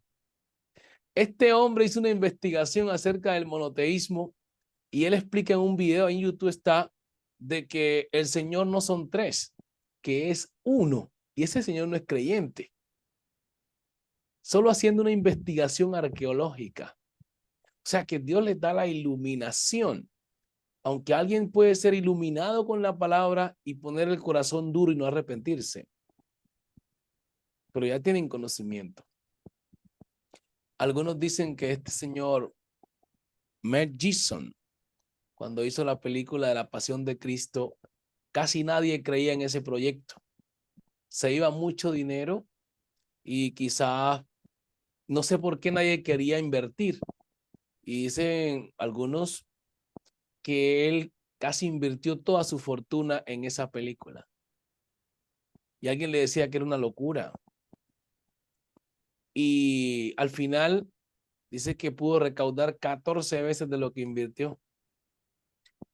[SPEAKER 1] Este hombre hizo una investigación acerca del monoteísmo y él explica en un video, en YouTube está, de que el Señor no son tres, que es uno, y ese Señor no es creyente. Solo haciendo una investigación arqueológica. O sea que Dios les da la iluminación. Aunque alguien puede ser iluminado con la palabra y poner el corazón duro y no arrepentirse. Pero ya tienen conocimiento. Algunos dicen que este señor Mel Gibson, cuando hizo la película de la Pasión de Cristo, casi nadie creía en ese proyecto. Se iba mucho dinero y quizás no sé por qué nadie quería invertir. Y dicen algunos que él casi invirtió toda su fortuna en esa película. Y alguien le decía que era una locura. Y al final dice que pudo recaudar 14 veces de lo que invirtió.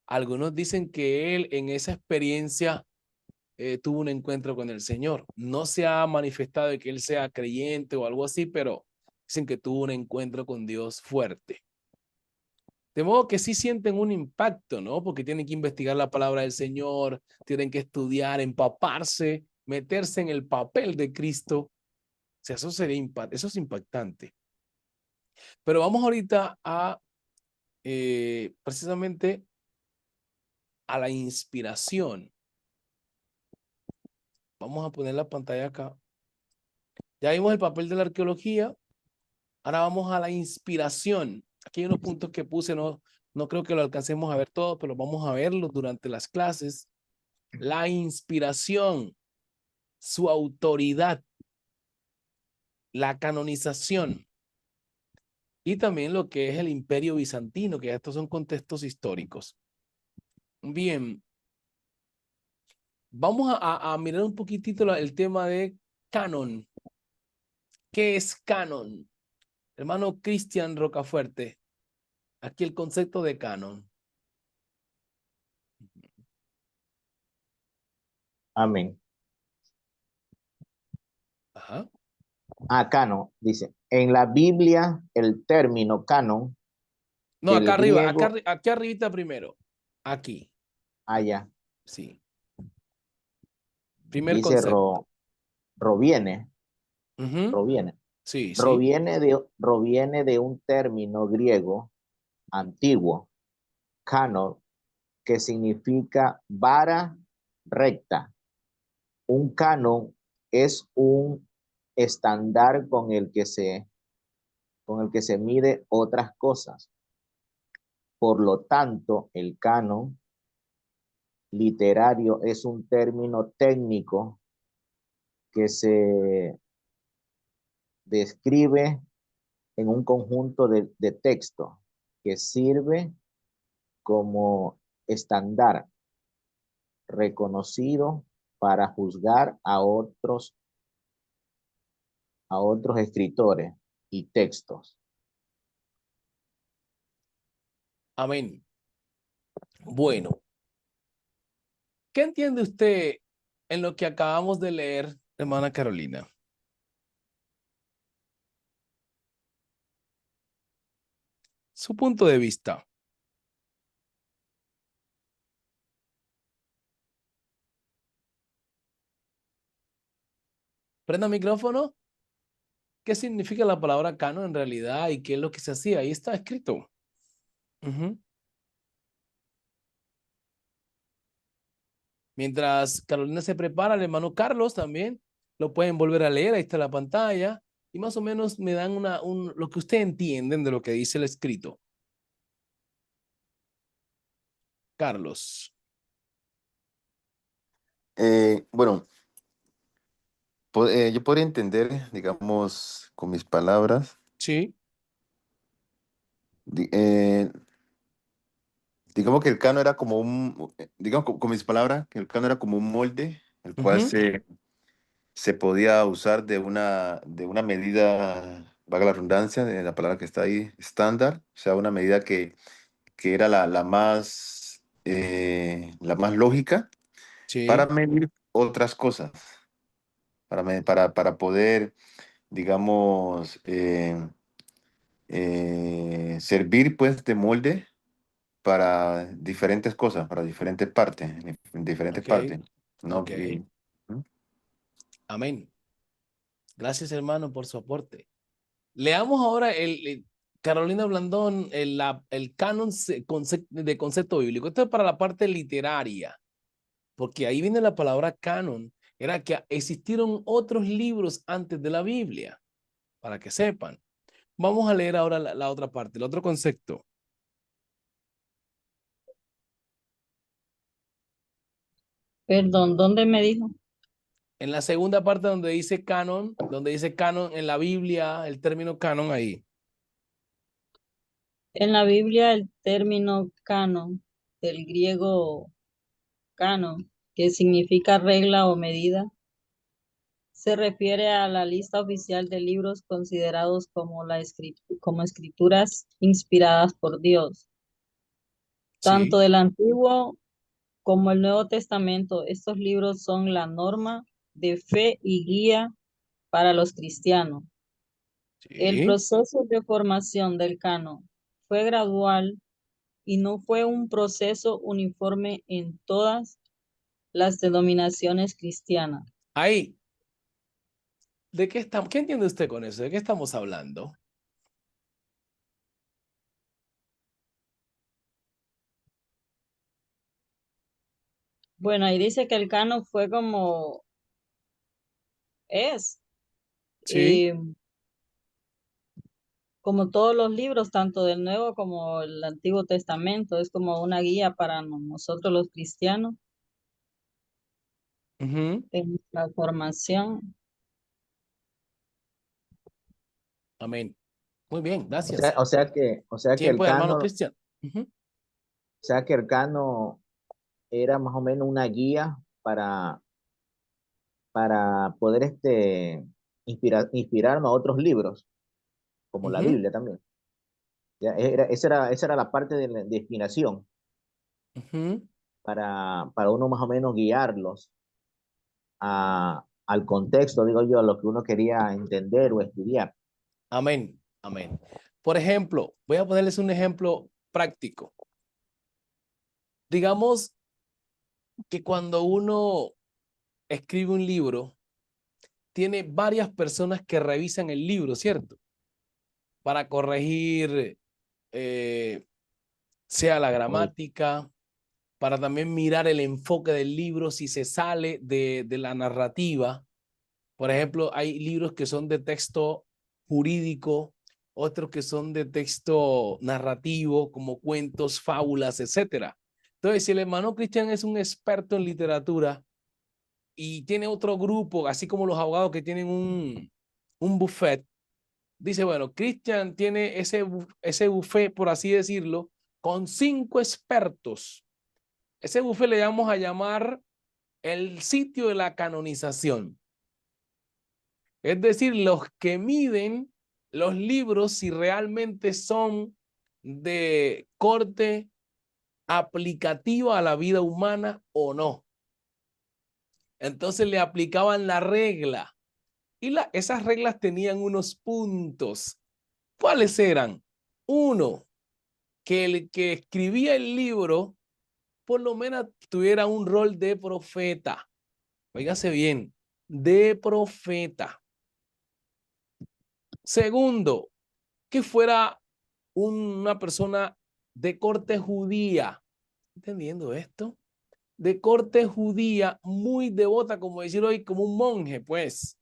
[SPEAKER 1] Algunos dicen que él en esa experiencia tuvo un encuentro con el Señor. No se ha manifestado de que él sea creyente o algo así, pero dicen que tuvo un encuentro con Dios fuerte. De modo que sí sienten un impacto, ¿no? Porque tienen que investigar la palabra del Señor, tienen que estudiar, empaparse, meterse en el papel de Cristo. O sea, eso es impactante. Pero vamos ahorita a precisamente a la inspiración. Vamos a poner la pantalla acá. Ya vimos el papel de la arqueología. Ahora vamos a la inspiración. Aquí hay unos puntos que puse, no creo que lo alcancemos a ver todo, pero vamos a verlo durante las clases. La inspiración, su autoridad, la canonización y también lo que es el Imperio Bizantino, que estos son contextos históricos. Bien, vamos a mirar un poquitito el tema de canon. ¿Qué es canon? Hermano Cristian Rocafuerte, aquí el concepto de canon.
[SPEAKER 3] Amén.
[SPEAKER 1] Ajá.
[SPEAKER 3] Canon, dice, en la Biblia el término canon
[SPEAKER 1] No,
[SPEAKER 3] del
[SPEAKER 1] acá arriba,
[SPEAKER 3] griego,
[SPEAKER 1] aquí arribita primero. Aquí,
[SPEAKER 3] allá,
[SPEAKER 1] sí. Primer
[SPEAKER 3] dice
[SPEAKER 1] concepto.
[SPEAKER 3] proviene,
[SPEAKER 1] Ujú.
[SPEAKER 3] proviene,
[SPEAKER 1] Sí, sí.
[SPEAKER 3] proviene de un término griego antiguo, canon, que significa vara recta. Un canon es un estándar con el que se mide otras cosas. Por lo tanto, el canon literario es un término técnico que se describe en un conjunto de textos que sirve como estándar reconocido para juzgar a otros escritores y textos.
[SPEAKER 1] Amén. Bueno, ¿qué entiende usted en lo que acabamos de leer, hermana Carolina? Su punto de vista. Prenda micrófono. ¿Qué significa la palabra canon en realidad y qué es lo que se hacía? Ahí está escrito. Ujú. Mientras Carolina se prepara, el hermano Carlos también lo pueden volver a leer. Ahí está la pantalla. Y más o menos me dan lo que ustedes entienden de lo que dice el escrito. Carlos.
[SPEAKER 2] Bueno, yo podría entender, digamos, con mis palabras,
[SPEAKER 1] Sí.
[SPEAKER 2] di- eh, digamos que el cano era como digamos con mis palabras, que el cano era como un molde, el cual
[SPEAKER 1] Ujú.
[SPEAKER 2] se podía usar de una medida, valga la redundancia, de la palabra que está ahí, estándar, o sea, una medida que era la más lógica para
[SPEAKER 1] Sí.
[SPEAKER 2] medir otras cosas, para poder, digamos, servir pues de molde para diferentes cosas, para diferentes partes, en diferentes
[SPEAKER 1] Ok.
[SPEAKER 2] partes, ¿no?
[SPEAKER 1] Ok. Amén. Gracias, hermano, por su aporte. Leamos ahora Carolina Blandón, el canon de concepto bíblico. Esto es para la parte literaria, porque ahí viene la palabra canon. Era que existieron otros libros antes de la Biblia, para que sepan. Vamos a leer ahora la otra parte, el otro concepto.
[SPEAKER 4] Perdón, ¿dónde me dijo?
[SPEAKER 1] En la segunda parte donde dice canon en la Biblia, el término canon ahí.
[SPEAKER 4] En la Biblia el término canon, del griego canon, que significa regla o medida, se refiere a la lista oficial de libros considerados como, como escrituras inspiradas por Dios. Tanto
[SPEAKER 1] Sí,
[SPEAKER 4] del Antiguo como el Nuevo Testamento, estos libros son la norma de fe y guía para los cristianos. El
[SPEAKER 1] sí.
[SPEAKER 4] proceso de formación del canon fue gradual y no fue un proceso uniforme en todas las denominaciones cristianas.
[SPEAKER 1] Ahí, ¿de qué estamos? ¿Qué entiende usted con eso? ¿De qué estamos hablando?
[SPEAKER 4] Bueno, ahí dice que el canon fue como es,
[SPEAKER 1] Sí.
[SPEAKER 4] eh, como todos los libros, tanto del Nuevo como el Antiguo Testamento, es como una guía para nosotros los cristianos
[SPEAKER 1] Ujú.
[SPEAKER 4] en la formación.
[SPEAKER 1] Amén. Muy bien,
[SPEAKER 3] O sea,
[SPEAKER 1] gracias.
[SPEAKER 3] o sea que el
[SPEAKER 1] Tiempo, hermano
[SPEAKER 3] canon,
[SPEAKER 1] Cristian. Ujú.
[SPEAKER 3] era más o menos una guía para poder inspirarme a otros libros, como la
[SPEAKER 1] Ujú,
[SPEAKER 3] Biblia también. ¿Ya? Esa era la parte de inspiración
[SPEAKER 1] ujú.
[SPEAKER 3] para uno más o menos guiarlos al contexto, digo yo, a lo que uno quería entender o estudiar.
[SPEAKER 1] Amén, amén. Por ejemplo, voy a ponerles un ejemplo práctico. Digamos que cuando uno escribe un libro, tiene varias personas que revisan el libro, ¿cierto? Para corregir, eh, sea la gramática, para también mirar el enfoque del libro, si se sale de la narrativa. Por ejemplo, hay libros que son de texto jurídico, otros que son de texto narrativo, como cuentos, fábulas, etcétera. Entonces, si el hermano Cristian es un experto en literatura y tiene otro grupo, así como los abogados que tienen un buffet, dice, bueno, Cristian tiene ese buffet, por así decirlo, con 5 expertos. Ese buffet le vamos a llamar el sitio de la canonización. Es decir, los que miden los libros si realmente son de corte aplicativo a la vida humana o no. Entonces le aplicaban la regla y esas reglas tenían unos puntos. ¿Cuáles eran? Uno, que el que escribía el libro por lo menos tuviera un rol de profeta. Óigase bien, de profeta. Segundo, que fuera una persona de corte judía. ¿Entendiendo esto? De corte judía, muy devota, como decir hoy, como un monje, pues.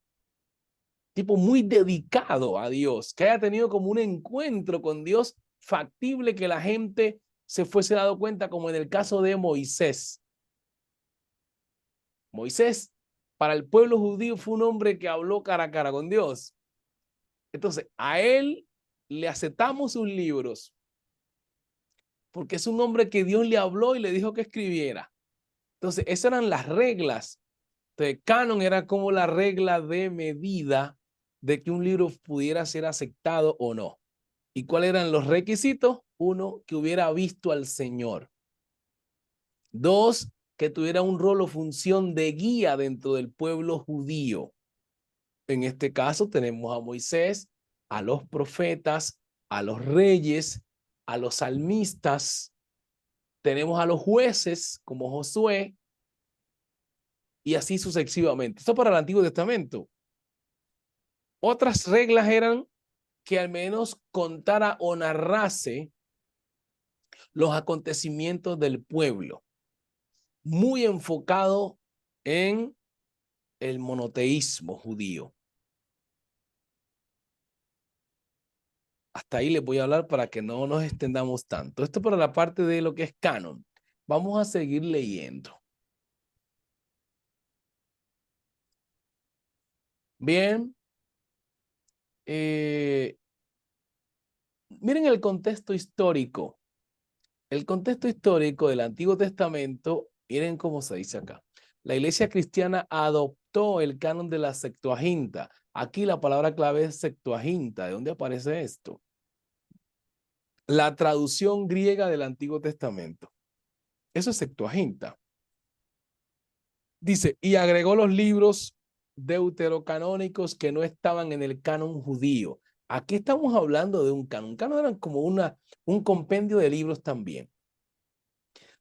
[SPEAKER 1] Tipo muy dedicado a Dios, que haya tenido como un encuentro con Dios factible que la gente se fuese dado cuenta, como en el caso de Moisés. Moisés, para el pueblo judío, fue un hombre que habló cara a cara con Dios. Entonces, a él le aceptamos sus libros, porque es un hombre que Dios le habló y le dijo que escribiera. Entonces, esas eran las reglas. Entonces, canon era como la regla de medida de que un libro pudiera ser aceptado o no. ¿Y cuáles eran los requisitos? Uno, que hubiera visto al Señor. Dos, que tuviera un rol o función de guía dentro del pueblo judío. En este caso tenemos a Moisés, a los profetas, a los reyes, a los salmistas, tenemos a los jueces como Josué y así sucesivamente. Esto para el Antiguo Testamento. Otras reglas eran que al menos contara o narrase los acontecimientos del pueblo, muy enfocado en el monoteísmo judío. Hasta ahí les voy a hablar para que no nos extendamos tanto. Esto para la parte de lo que es canon. Vamos a seguir leyendo. Bien. Miren el contexto histórico. El contexto histórico del Antiguo Testamento, miren cómo se dice acá. La iglesia cristiana adoptó el canon de la Septuaginta. Aquí la palabra clave es Septuaginta. ¿De dónde aparece esto? La traducción griega del Antiguo Testamento. Eso es Septuaginta. Dice, y agregó los libros deuterocanónicos que no estaban en el canon judío. Aquí estamos hablando de un canon. Un canon era como un compendio de libros también.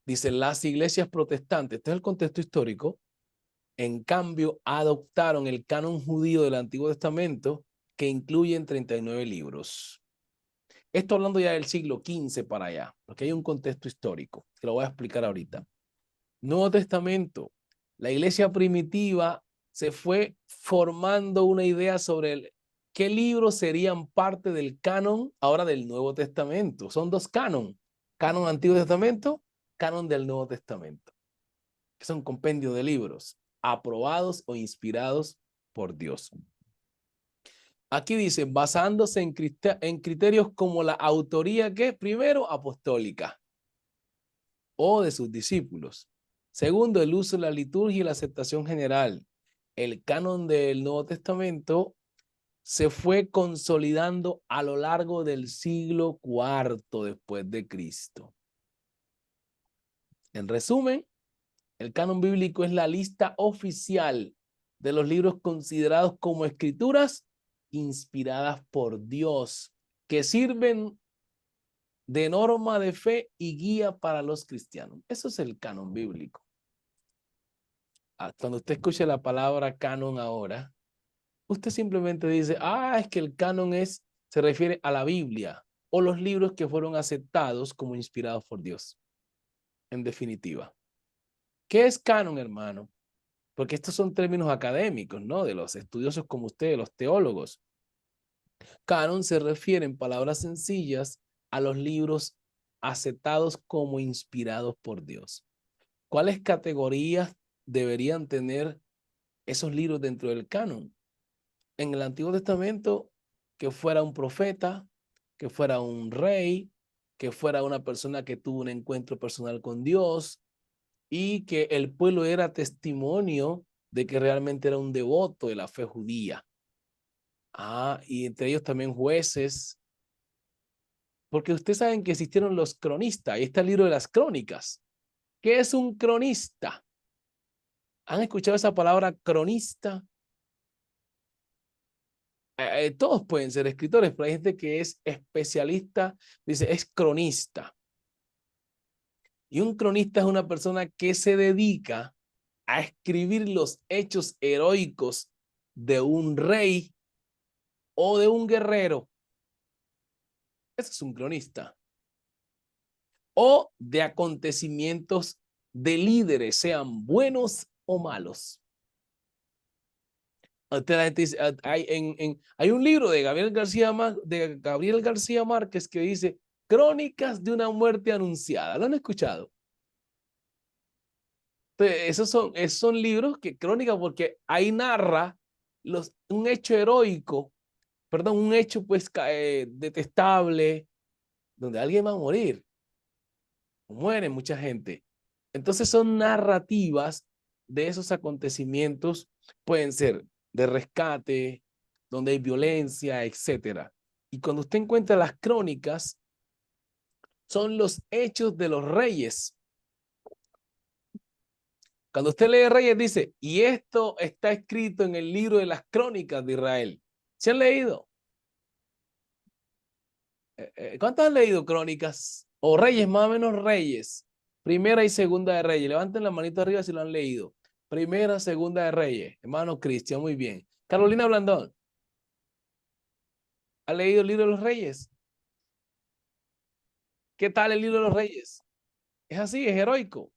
[SPEAKER 1] Dice, las iglesias protestantes, este es el contexto histórico, en cambio adoptaron el canon judío del Antiguo Testamento que incluyen 39 libros. Esto hablando ya del siglo XV para allá, porque hay un contexto histórico, que lo voy a explicar ahorita. Nuevo Testamento, la iglesia primitiva se fue formando una idea sobre qué libros serían parte del canon ahora del Nuevo Testamento. Son dos canon, canon Antiguo Testamento, canon del Nuevo Testamento, que son compendios de libros aprobados o inspirados por Dios. Aquí dice, basándose en criterios como la autoría que, primero, apostólica o de sus discípulos. Segundo, el uso de la liturgia y la aceptación general. El canon del Nuevo Testamento se fue consolidando a lo largo del siglo IV después de Cristo. En resumen, el canon bíblico es la lista oficial de los libros considerados como escrituras inspiradas por Dios, que sirven de norma de fe y guía para los cristianos. Eso es el canon bíblico. Cuando usted escuche la palabra canon ahora, usted simplemente dice, es que el canon se refiere a la Biblia o los libros que fueron aceptados como inspirados por Dios. En definitiva. ¿Qué es canon, hermano? Porque estos son términos académicos, ¿no? De los estudiosos como ustedes, los teólogos. Canon se refiere en palabras sencillas a los libros aceptados como inspirados por Dios. ¿Cuáles categorías deberían tener esos libros dentro del canon? En el Antiguo Testamento, que fuera un profeta, que fuera un rey, que fuera una persona que tuvo un encuentro personal con Dios y que el pueblo era testimonio de que realmente era un devoto de la fe judía. Y entre ellos también jueces, porque ustedes saben que existieron los cronistas. Ahí está el libro de las crónicas. ¿Qué es un cronista? ¿Han escuchado esa palabra cronista? Todos pueden ser escritores, pero hay gente que es especialista, dice, es cronista. Y un cronista es una persona que se dedica a escribir los hechos heroicos de un rey o de un guerrero. Ese es un cronista. O de acontecimientos de líderes, sean buenos o malos. Hay un libro de Gabriel García Márquez que dice Crónicas de una muerte anunciada. ¿Lo han escuchado? Entonces, esos son libros que crónicas porque ahí narra un hecho heroico, perdón, un hecho pues detestable, donde alguien va a morir. Muere mucha gente. Entonces son narrativas de esos acontecimientos, pueden ser de rescate, donde hay violencia, etcétera. Y cuando usted encuentra las crónicas, son los hechos de los reyes. Cuando usted lee Reyes, dice, y esto está escrito en el libro de las crónicas de Israel. ¿Se han leído? ¿Cuántos han leído crónicas? O Reyes, más o menos Reyes. Primera y segunda de Reyes. Levanten la manito arriba si lo han leído. Primera, segunda de Reyes. Hermano Cristian, muy bien. Carolina Blandón. ¿Ha leído el libro de los Reyes? ¿Qué tal el libro de los Reyes? Es así, es heroico.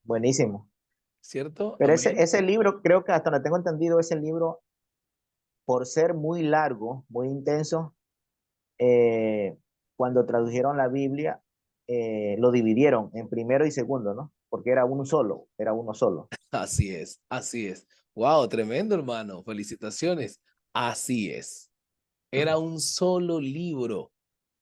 [SPEAKER 3] Buenísimo.
[SPEAKER 1] ¿Cierto?
[SPEAKER 3] Pero
[SPEAKER 1] Amén.
[SPEAKER 3] ese libro, creo que hasta donde tengo entendido, ese libro, por ser muy largo, muy intenso, cuando tradujeron la Biblia, lo dividieron en primero y segundo, ¿no? Porque era uno solo.
[SPEAKER 1] Así es, así es. Wow, tremendo, hermano. Felicitaciones. Así es. Era un solo libro.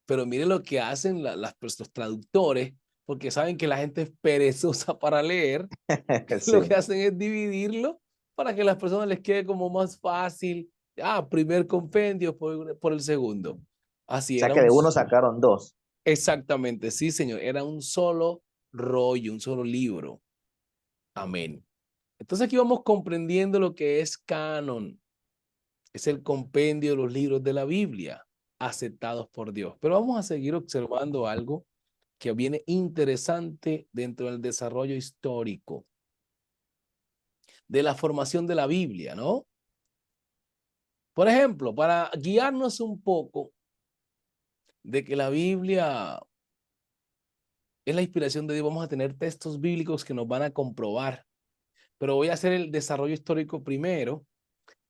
[SPEAKER 1] Pero mire lo que hacen los traductores, porque saben que la gente es perezosa para leer. Lo
[SPEAKER 3] Sí.
[SPEAKER 1] que hacen es dividirlo para que a las personas les quede como más fácil. Primer compendio por el segundo. Así
[SPEAKER 3] O sea
[SPEAKER 1] era
[SPEAKER 3] que de uno sacaron dos.
[SPEAKER 1] Exactamente, sí, señor. Era un solo rollo, un solo libro. Amén. Entonces aquí vamos comprendiendo lo que es canon. Es el compendio de los libros de la Biblia aceptados por Dios. Pero vamos a seguir observando algo que viene interesante dentro del desarrollo histórico de la formación de la Biblia, ¿no? Por ejemplo, para guiarnos un poco de que la Biblia es la inspiración de Dios, vamos a tener textos bíblicos que nos van a comprobar. Pero voy a hacer el desarrollo histórico primero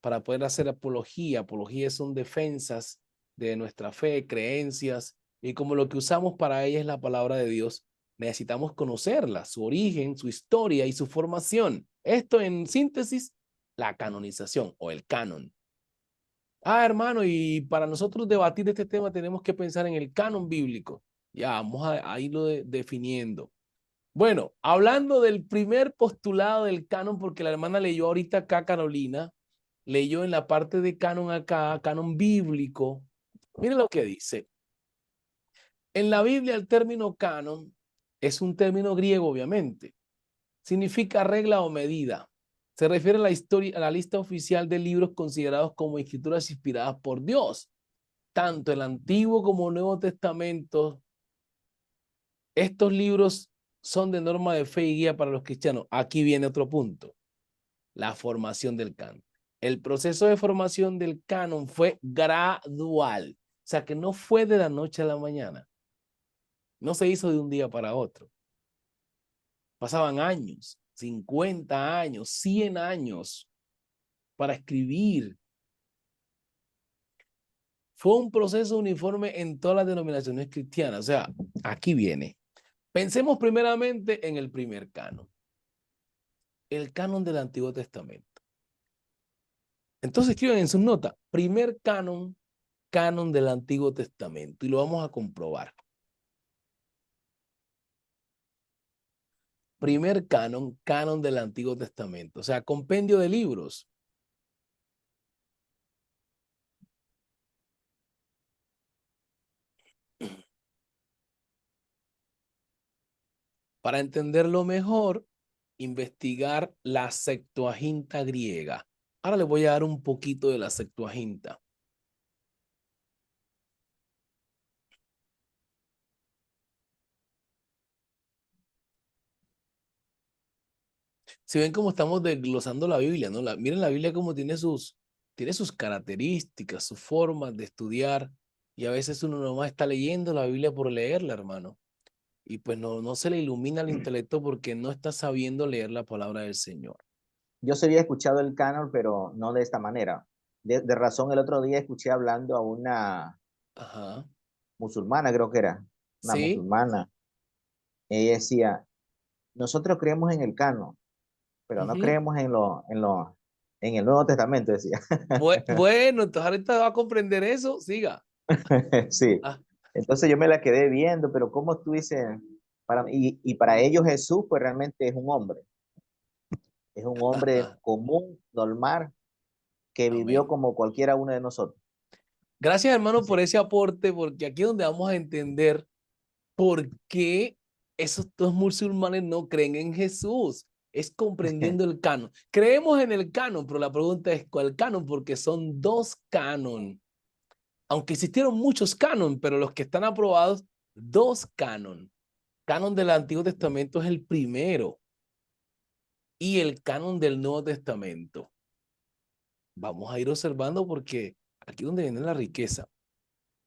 [SPEAKER 1] para poder hacer apología. Apología son defensas de nuestra fe, creencias, y como lo que usamos para ella es la palabra de Dios, necesitamos conocerla, su origen, su historia y su formación. Esto en síntesis, la canonización o el canon. Hermano, y para nosotros debatir este tema tenemos que pensar en el canon bíblico. Ya, vamos a irlo definiendo. Bueno, hablando del primer postulado del canon, porque la hermana leyó ahorita acá, Carolina, leyó en la parte de canon acá, canon bíblico, mire lo que dice. En la Biblia el término canon es un término griego, obviamente. Significa regla o medida. Se refiere a la historia, a la lista oficial de libros considerados como escrituras inspiradas por Dios. Tanto el Antiguo como el Nuevo Testamento, estos libros son de norma de fe y guía para los cristianos. Aquí viene otro punto, la formación del canon. El proceso de formación del canon fue gradual, o sea que no fue de la noche a la mañana, no se hizo de un día para otro. Pasaban años, 50 años, 100 años para escribir. Fue un proceso uniforme en todas las denominaciones cristianas. O sea, aquí viene. Pensemos primeramente en el primer canon, el canon del Antiguo Testamento. Entonces escriban en sus notas, primer canon, canon del Antiguo Testamento, y lo vamos a comprobar. Primer canon, canon del Antiguo Testamento, o sea, compendio de libros. Para entenderlo mejor, investigar la Septuaginta griega. Ahora les voy a dar un poquito de la Septuaginta. Si ven cómo estamos desglosando la Biblia, ¿no? Miren la Biblia cómo tiene sus características, sus formas de estudiar, y a veces uno nomás está leyendo la Biblia por leerla, hermano. Y pues no se le ilumina el intelecto porque no está sabiendo leer la palabra del Señor.
[SPEAKER 3] Yo sí había escuchado el canon, pero no de esta manera. De razón, el otro día escuché hablando a una
[SPEAKER 1] Ajá.
[SPEAKER 3] musulmana, creo que era, una
[SPEAKER 1] Sí.
[SPEAKER 3] musulmana. Ella decía, nosotros creemos en el canon, pero no
[SPEAKER 1] Ujú.
[SPEAKER 3] creemos en el Nuevo Testamento, decía.
[SPEAKER 1] Bueno, entonces ahorita va a comprender eso. Siga.
[SPEAKER 3] Sí.
[SPEAKER 1] Ah,
[SPEAKER 3] Entonces yo me la quedé viendo, pero ¿cómo tú dices? Y para ellos Jesús, pues realmente es un hombre
[SPEAKER 1] ajá.
[SPEAKER 3] común, normal, que vivió
[SPEAKER 1] Amén.
[SPEAKER 3] como cualquiera uno de nosotros.
[SPEAKER 1] Gracias, hermano,
[SPEAKER 3] Sí.
[SPEAKER 1] por ese aporte, porque aquí es donde vamos a entender por qué esos dos musulmanes no creen en Jesús. Es comprendiendo el canon. Creemos en el canon, pero la pregunta es ¿cuál canon? Porque son dos canon. Aunque existieron muchos canon, pero los que están aprobados, dos canon. Canon del Antiguo Testamento es el primero y el canon del Nuevo Testamento. Vamos a ir observando porque aquí es donde viene la riqueza.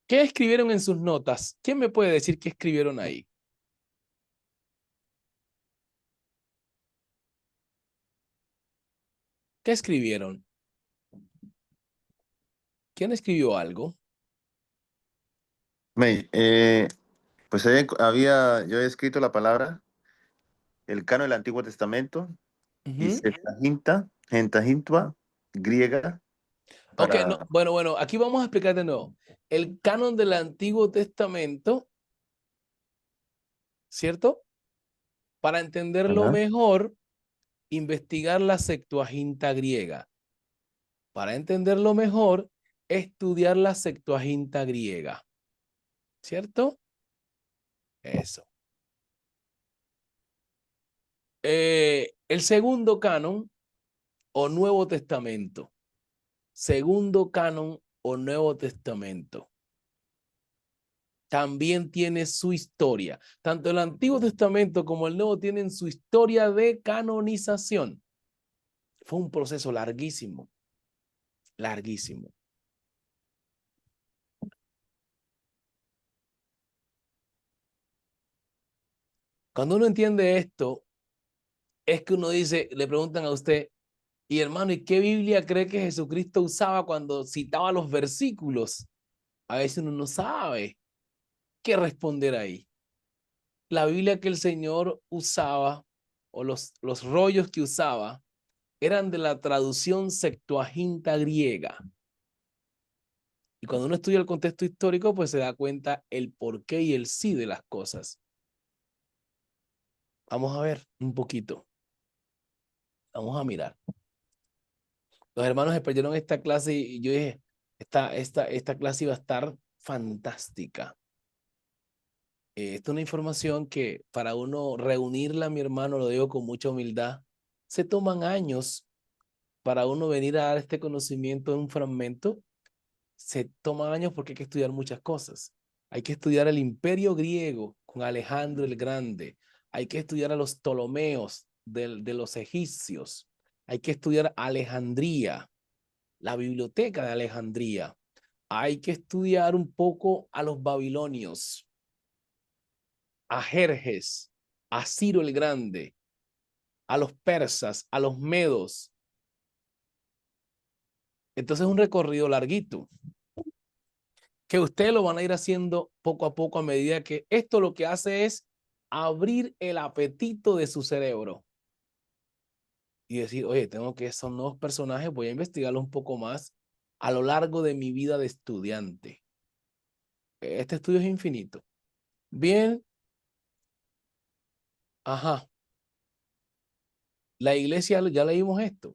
[SPEAKER 1] ¿Qué escribieron en sus notas? ¿Quién me puede decir qué escribieron ahí? ¿Qué escribieron? ¿Quién escribió algo?
[SPEAKER 2] May, pues yo he escrito la palabra, el canon del Antiguo Testamento y
[SPEAKER 1] Ujú.
[SPEAKER 2] Septuaginta griega
[SPEAKER 1] Ok, no,
[SPEAKER 2] para...
[SPEAKER 1] bueno, aquí vamos a explicar de nuevo. El canon del Antiguo Testamento, ¿cierto? Para entenderlo
[SPEAKER 2] Ajá.
[SPEAKER 1] mejor, investigar la Septuaginta griega. Para entenderlo mejor, estudiar la Septuaginta griega. ¿Cierto? Eso. El segundo canon o Nuevo Testamento. Segundo canon o Nuevo Testamento. También tiene su historia. Tanto el Antiguo Testamento como el Nuevo tienen su historia de canonización. Fue un proceso larguísimo, larguísimo. Cuando uno entiende esto, es que uno dice, le preguntan a usted, y hermano, ¿y qué Biblia cree que Jesucristo usaba cuando citaba los versículos? A veces uno no sabe qué responder ahí. La Biblia que el Señor usaba, o los rollos que usaba, eran de la traducción Septuaginta griega. Y cuando uno estudia el contexto histórico, pues se da cuenta el porqué y el sí de las cosas. Vamos a ver un poquito. Vamos a mirar. Los hermanos se perdieron esta clase y yo dije, esta clase iba a estar fantástica. Esta es una información que para uno reunirla, mi hermano, lo digo con mucha humildad, se toman años para uno venir a dar este conocimiento en un fragmento. Se toman años porque hay que estudiar muchas cosas. Hay que estudiar el imperio griego con Alejandro el Grande. Hay que estudiar a los Ptolomeos de los egipcios. Hay que estudiar Alejandría, la biblioteca de Alejandría. Hay que estudiar un poco a los babilonios, a Jerjes, a Ciro el Grande, a los persas, a los medos. Entonces es un recorrido larguito que ustedes lo van a ir haciendo poco a poco a medida que esto lo que hace es abrir el apetito de su cerebro y decir, oye, tengo que son nuevos personajes, voy a investigarlos un poco más a lo largo de mi vida de estudiante. Este estudio es infinito. Bien, ajá. La iglesia, ya leímos esto,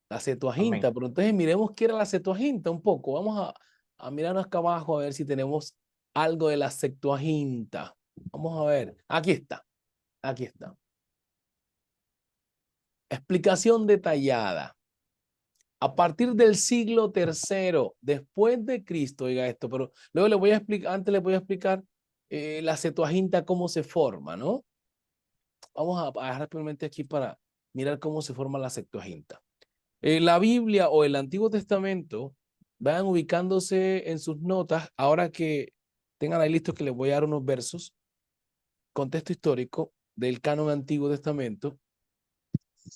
[SPEAKER 1] la Septuaginta,
[SPEAKER 3] Amén.
[SPEAKER 1] pero entonces miremos qué era la Septuaginta un poco. Vamos a mirar acá abajo a ver si tenemos algo de la Septuaginta. Vamos a ver. Aquí está. Aquí está. Explicación detallada. A partir del siglo III después de Cristo, oiga esto, pero luego le voy a explicar, antes le voy a explicar la Septuaginta cómo se forma, ¿no? Vamos a rápidamente aquí para mirar cómo se forma la Septuaginta. La Biblia o el Antiguo Testamento van ubicándose en sus notas, ahora que tengan ahí listo que les voy a dar unos versos, contexto histórico del canon Antiguo Testamento.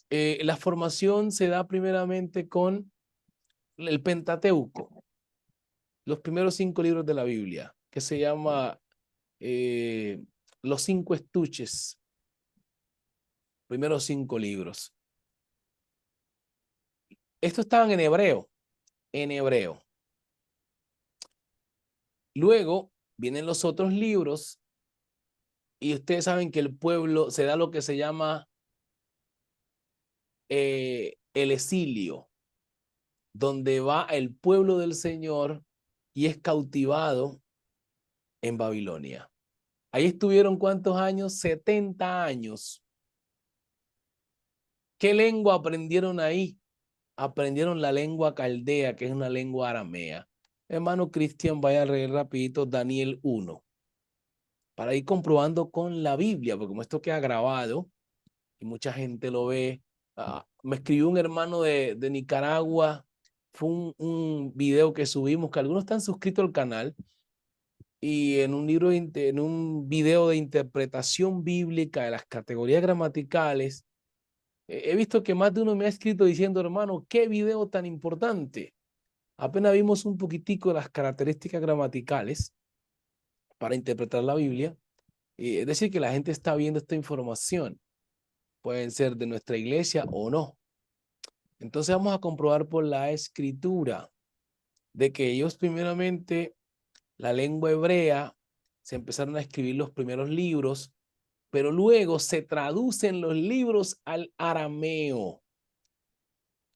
[SPEAKER 1] La formación se da primeramente con el Pentateuco, los primeros 5 libros de la Biblia, que se llama los 5 estuches, primeros 5 libros. Estos estaban en hebreo, en hebreo. Luego vienen los otros libros y ustedes saben que el pueblo se da lo que se llama el exilio, donde va el pueblo del Señor y es cautivado en Babilonia. Ahí estuvieron ¿cuántos años? 70 años. ¿Qué lengua aprendieron ahí? Aprendieron la lengua caldea, que es una lengua aramea. Hermano Cristian, vaya a leer rapidito Daniel 1, para ir comprobando con la Biblia, porque como esto queda grabado y mucha gente lo ve. Me escribió un hermano de Nicaragua, fue un video que subimos, que algunos están suscritos al canal, y en un libro, en un video de interpretación bíblica de las categorías gramaticales, he visto que más de uno me ha escrito diciendo, hermano, qué video tan importante. Apenas vimos un poquitico de las características gramaticales para interpretar la Biblia. Es decir, que la gente está viendo esta información. Pueden ser de nuestra iglesia o no. Entonces vamos a comprobar por la escritura de que ellos primeramente, la lengua hebrea, se empezaron a escribir los primeros libros, pero luego se traducen los libros al arameo.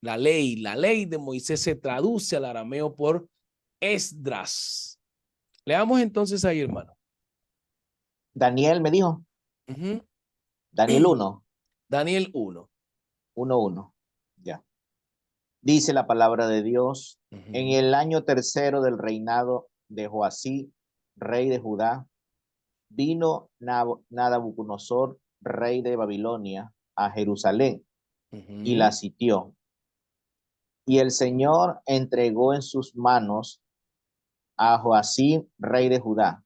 [SPEAKER 1] La ley de Moisés se traduce al arameo por Esdras. Leamos entonces ahí, hermano.
[SPEAKER 3] Daniel me dijo,
[SPEAKER 1] Ujú.
[SPEAKER 3] Daniel 1,
[SPEAKER 1] Daniel 1.
[SPEAKER 3] 1:1. Ya. Dice la palabra de Dios, en
[SPEAKER 1] Ujú.
[SPEAKER 3] el año tercero del reinado de Joasí, rey de Judá, vino Nabucodonosor, rey de Babilonia, a Jerusalén y
[SPEAKER 1] Ujú.
[SPEAKER 3] la sitió. Y el Señor entregó en sus manos a Joacim, rey de Judá,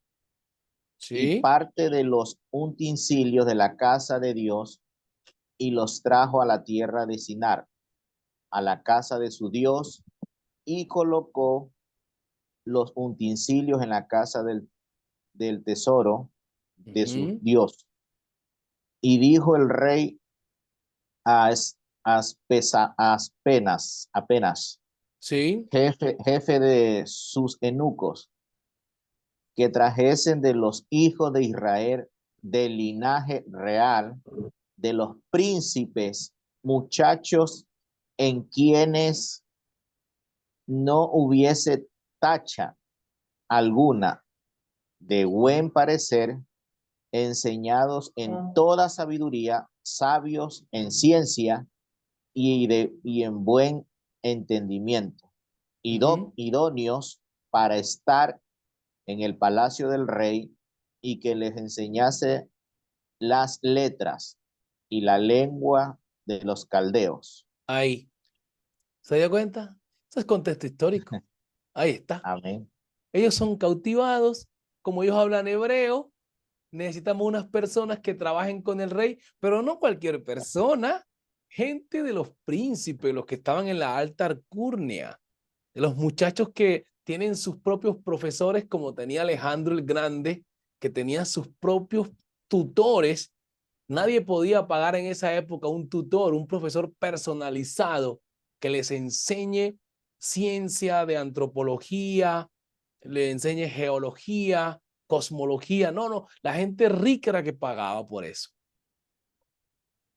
[SPEAKER 3] y
[SPEAKER 1] Sí.
[SPEAKER 3] parte de los utensilios de la casa de Dios, y los trajo a la tierra de Sinar, a la casa de su Dios, y colocó los utensilios en la casa del tesoro de su
[SPEAKER 1] Ujú.
[SPEAKER 3] Dios. Y dijo el rey a apenas,
[SPEAKER 1] Sí.
[SPEAKER 3] jefe de sus eunucos, que trajesen de los hijos de Israel del linaje real de los príncipes, muchachos en quienes no hubiese tacha alguna de buen parecer, enseñados en toda sabiduría, sabios en ciencia y en buen entendimiento, idóneos para estar en el palacio del rey, y que les enseñase las letras y la lengua de los caldeos.
[SPEAKER 1] Ahí. ¿Se dio cuenta? Eso es contexto histórico. Ahí está.
[SPEAKER 3] Amén.
[SPEAKER 1] Ellos son cautivados, como ellos hablan hebreo, necesitamos unas personas que trabajen con el rey, pero no cualquier persona, gente de los príncipes, los que estaban en la alta alcurnia, de los muchachos que tienen sus propios profesores, como tenía Alejandro el Grande, que tenía sus propios tutores. Nadie podía pagar en esa época un tutor, un profesor personalizado que les enseñe ciencia de antropología, le enseñe geología, cosmología. No, la gente rica era que pagaba por eso.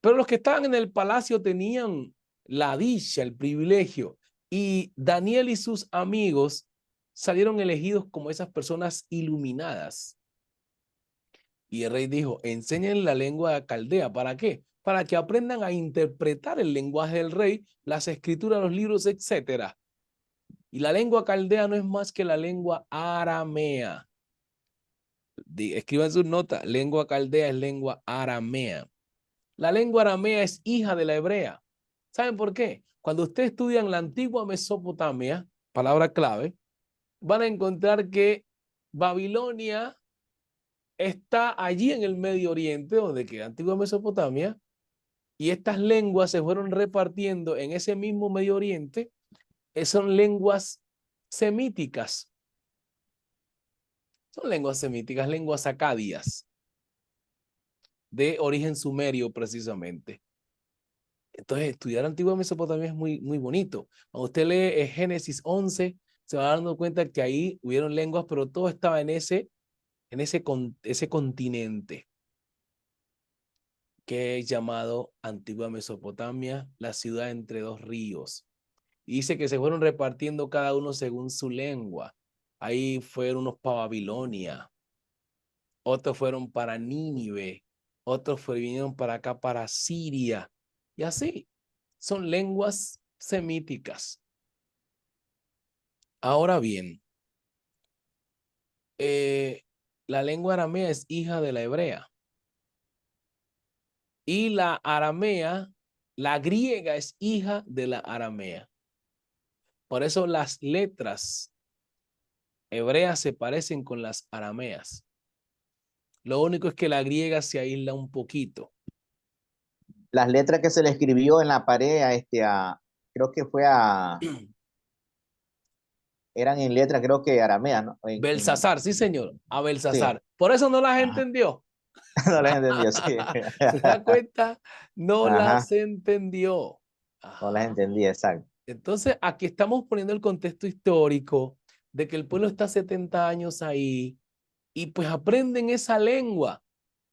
[SPEAKER 1] Pero los que estaban en el palacio tenían la dicha, el privilegio, y Daniel y sus amigos salieron elegidos como esas personas iluminadas. Y el rey dijo, enseñen la lengua caldea. ¿Para qué? Para que aprendan a interpretar el lenguaje del rey, las escrituras, los libros, etc. Y la lengua caldea no es más que la lengua aramea. Escriban sus notas, lengua caldea es lengua aramea. La lengua aramea es hija de la hebrea. ¿Saben por qué? Cuando ustedes estudian la antigua Mesopotamia, palabra clave, van a encontrar que Babilonia está allí en el Medio Oriente, donde queda antigua Mesopotamia, y estas lenguas se fueron repartiendo en ese mismo Medio Oriente. Son lenguas semíticas. Son lenguas semíticas, lenguas acadias, de origen sumerio precisamente. Entonces, estudiar antigua Mesopotamia es muy, muy bonito. Cuando usted lee Génesis 11, se va dando cuenta que ahí hubieron lenguas, pero todo estaba en ese continente que es llamado Antigua Mesopotamia, la ciudad entre dos ríos. Y dice que se fueron repartiendo cada uno según su lengua. Ahí fueron unos para Babilonia, otros fueron para Nínive, otros vinieron para acá, para Siria. Y así, son lenguas semíticas. Ahora bien, la lengua aramea es hija de la hebrea. Y la aramea, la griega es hija de la aramea. Por eso las letras hebreas se parecen con las arameas. Lo único es que la griega se aísla un poquito.
[SPEAKER 3] Las letras que se le escribió en la pared creo que eran en letra, creo que aramea, ¿no?
[SPEAKER 1] Belsasar, sí señor, a
[SPEAKER 3] Sí,
[SPEAKER 1] Belsasar. Por eso no las
[SPEAKER 3] ajá.
[SPEAKER 1] entendió.
[SPEAKER 3] No las entendí, sí.
[SPEAKER 1] ¿Se da cuenta? No
[SPEAKER 3] Ajá,
[SPEAKER 1] las entendió.
[SPEAKER 3] no las
[SPEAKER 1] Ajá.
[SPEAKER 3] entendí, exacto.
[SPEAKER 1] Entonces, aquí estamos poniendo el contexto histórico de que el pueblo está 70 años ahí y pues aprenden esa lengua.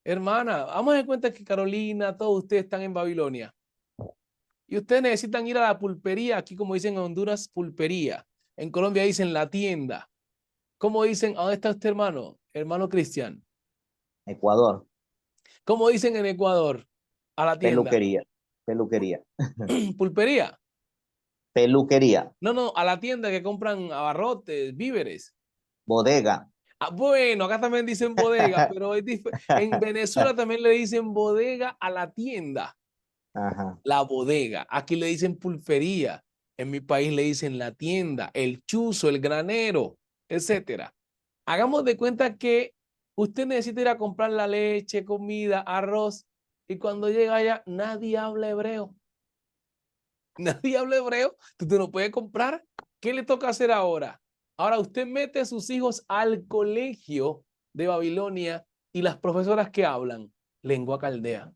[SPEAKER 1] Hermana, vamos a dar cuenta que Carolina, todos ustedes están en Babilonia y ustedes necesitan ir a la pulpería, aquí como dicen en Honduras, pulpería. En Colombia dicen la tienda. ¿Cómo dicen? ¿A dónde está usted, hermano? Hermano Cristian.
[SPEAKER 3] Ecuador,
[SPEAKER 1] ¿Cómo dicen en Ecuador? A la tienda.
[SPEAKER 3] peluquería, peluquería,
[SPEAKER 1] Pulpería.
[SPEAKER 3] peluquería,
[SPEAKER 1] No, a la tienda que compran abarrotes, víveres.
[SPEAKER 3] bodega.
[SPEAKER 1] Ah, bueno, acá también dicen bodega, pero en Venezuela también le dicen bodega a la tienda.
[SPEAKER 3] Ajá.
[SPEAKER 1] La bodega. Aquí le dicen pulpería. En mi país le dicen la tienda, el chuzo, el granero, etcétera. Hagamos de cuenta que usted necesita ir a comprar la leche, comida, arroz, y cuando llega allá, nadie habla hebreo. Nadie habla hebreo. Usted no puede comprar. ¿Qué le toca hacer ahora? Ahora usted mete a sus hijos al colegio de Babilonia y las profesoras que hablan lengua caldea.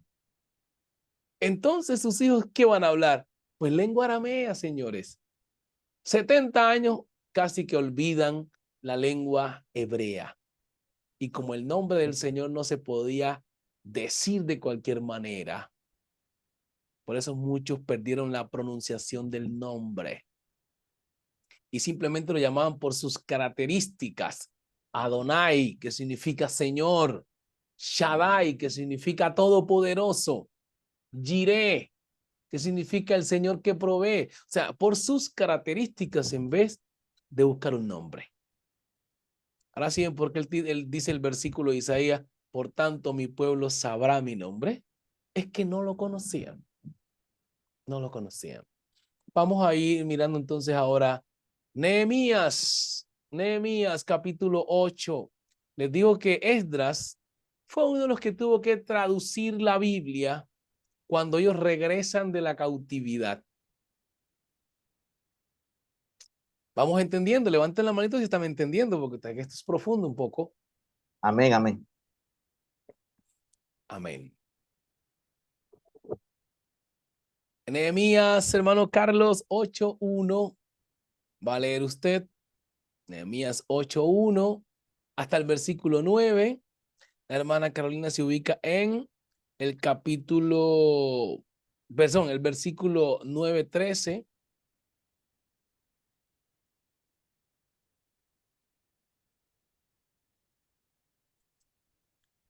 [SPEAKER 1] Entonces, ¿sus hijos qué van a hablar? Pues lengua aramea, señores. 70 años casi que olvidan la lengua hebrea. Y como el nombre del Señor no se podía decir de cualquier manera, Por eso muchos perdieron la pronunciación del nombre y simplemente lo llamaban por sus características. Adonai, que significa Señor. Shaddai, que significa Todopoderoso. Jireh, que significa el Señor que provee. O sea, por sus características en vez de buscar un nombre. Ahora sí, porque él dice el versículo de Isaías, por tanto mi pueblo sabrá mi nombre. Es que no lo conocían. No lo conocían. Vamos a ir mirando entonces ahora Nehemías capítulo 8. Les digo que Esdras fue uno de los que tuvo que traducir la Biblia cuando ellos regresan de la cautividad. Vamos entendiendo, levanten la manito si están entendiendo, porque esto es profundo un poco.
[SPEAKER 3] Amén, amén.
[SPEAKER 1] Amén. Nehemías, hermano Carlos, 8:1. Va a leer usted. Nehemías 8:1 hasta el versículo 9. La hermana Carolina se ubica en el el versículo 9:13.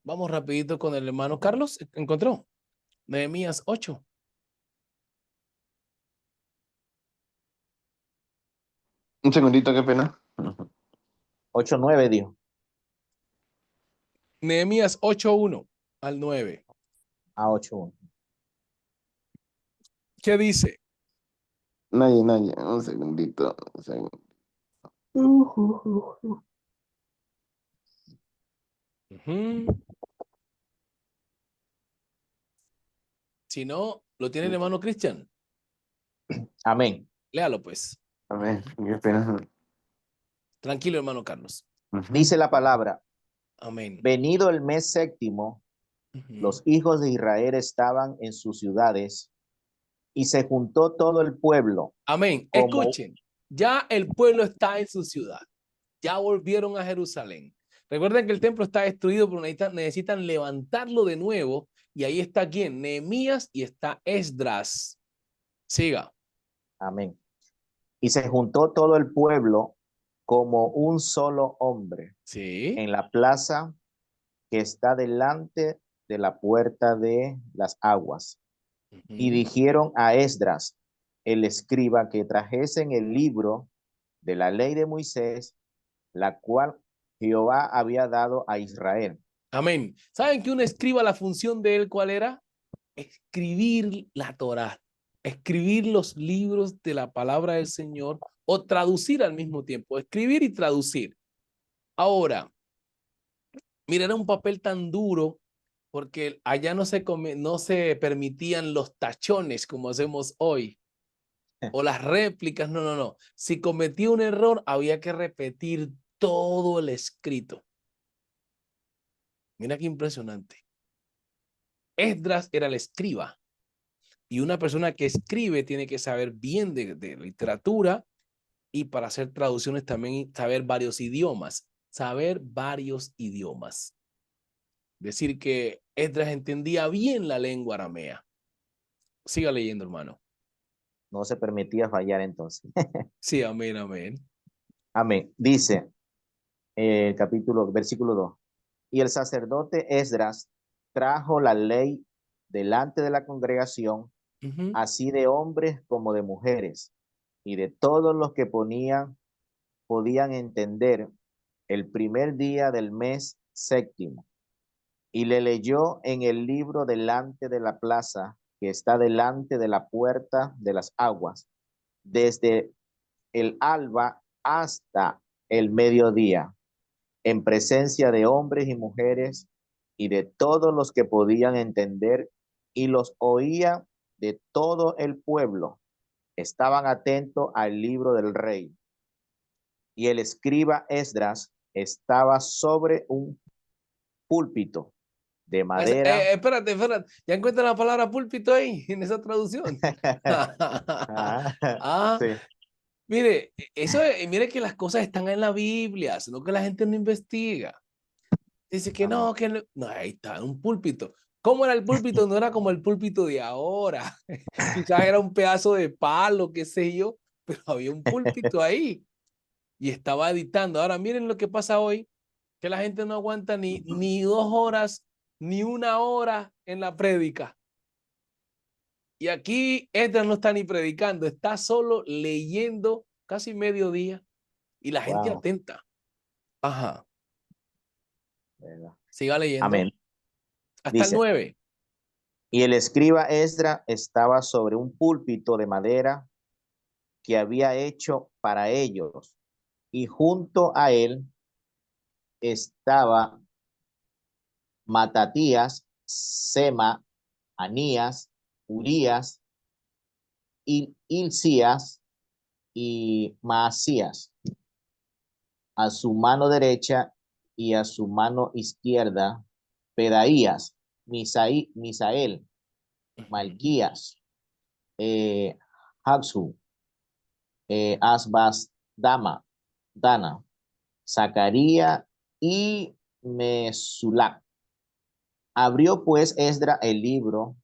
[SPEAKER 1] Vamos rapidito con el hermano Carlos. ¿Encontró? Nehemías 8.
[SPEAKER 2] Un segundito, qué pena.
[SPEAKER 3] 8:9 dijo.
[SPEAKER 1] Nehemías 8:1 al 9.
[SPEAKER 3] A 8:1.
[SPEAKER 1] ¿Qué dice?
[SPEAKER 2] Nadie, un segundito.
[SPEAKER 1] Ujú. Si no, lo tiene el hermano Cristian.
[SPEAKER 3] Amén.
[SPEAKER 1] Léalo pues.
[SPEAKER 2] A ver, qué pena.
[SPEAKER 1] Tranquilo, hermano Carlos.
[SPEAKER 3] Dice la palabra,
[SPEAKER 1] Amén.
[SPEAKER 3] venido el mes séptimo,
[SPEAKER 1] Ujú.
[SPEAKER 3] los hijos de Israel estaban en sus ciudades y se juntó todo el pueblo.
[SPEAKER 1] Amén.
[SPEAKER 3] Como-
[SPEAKER 1] Escuchen, ya el pueblo está en su ciudad. Ya volvieron a Jerusalén. Recuerden que el templo está destruido, pero necesitan levantarlo de nuevo. Y ahí está quién, Nehemías y está Esdras. Siga.
[SPEAKER 3] Amén. Y se juntó todo el pueblo como un solo hombre
[SPEAKER 1] Sí.
[SPEAKER 3] en la plaza que está delante de la puerta de las aguas. Y
[SPEAKER 1] Ujú.
[SPEAKER 3] dijeron a Esdras, el escriba, que trajesen el libro de la ley de Moisés, la cual Jehová había dado a Israel.
[SPEAKER 1] Amén. ¿Saben que un escriba, la función de él cuál era? Escribir la Torá, escribir los libros de la palabra del Señor o traducir al mismo tiempo, escribir y traducir. Ahora, mira, era un papel tan duro porque allá no se permitían los tachones como hacemos hoy o las réplicas, no. Si cometía un error, había que repetir todo el escrito. Mira qué impresionante. Esdras era el escriba y una persona que escribe tiene que saber bien de literatura y para hacer traducciones también saber varios idiomas. Decir que Esdras entendía bien la lengua aramea. Siga leyendo, hermano.
[SPEAKER 3] No se permitía fallar entonces.
[SPEAKER 1] Sí, amén, amén.
[SPEAKER 3] Amén. Dice versículo 2. Y el sacerdote Esdras trajo la ley delante de la congregación,
[SPEAKER 1] Ujú.
[SPEAKER 3] así de hombres como de mujeres, y de todos los que podían entender el primer día del mes séptimo. Y le leyó en el libro delante de la plaza que está delante de la puerta de las aguas, desde el alba hasta el mediodía, en presencia de hombres y mujeres y de todos los que podían entender, y los oía de todo el pueblo. Estaban atentos al libro del rey. Y el escriba Esdras estaba sobre un púlpito de madera.
[SPEAKER 1] Espérate. ¿Ya encuentra la palabra púlpito ahí en esa traducción? Ah,
[SPEAKER 3] Sí.
[SPEAKER 1] mire, mire que las cosas están en la Biblia, sino que la gente no investiga. Dice que
[SPEAKER 3] Amén.
[SPEAKER 1] no, ahí está, un púlpito. ¿Cómo era el púlpito? No era como el púlpito de ahora. Quizás era un pedazo de palo, qué sé yo, pero había un púlpito ahí y estaba editando. Ahora miren lo que pasa hoy, que la gente no aguanta ni 2 horas, ni 1 hora en la prédica. Y aquí Esdras no está ni predicando, está solo leyendo casi mediodía y la gente
[SPEAKER 3] Wow.
[SPEAKER 1] atenta. Ajá,
[SPEAKER 3] ¿Verdad?
[SPEAKER 1] siga leyendo.
[SPEAKER 3] Amén.
[SPEAKER 1] Hasta el
[SPEAKER 3] Dice,
[SPEAKER 1] 9.
[SPEAKER 3] y el escriba Esdras estaba sobre un púlpito de madera que había hecho para ellos, y junto a él estaba Matatías, Sema, Anías, Urías, Hilcías y Maasías. A su mano derecha y a su mano izquierda, Pedaías, Misael, Malquías, Haxu, Asbas, Dana, Zacaría y Mesulac. Abrió pues Esdras el libro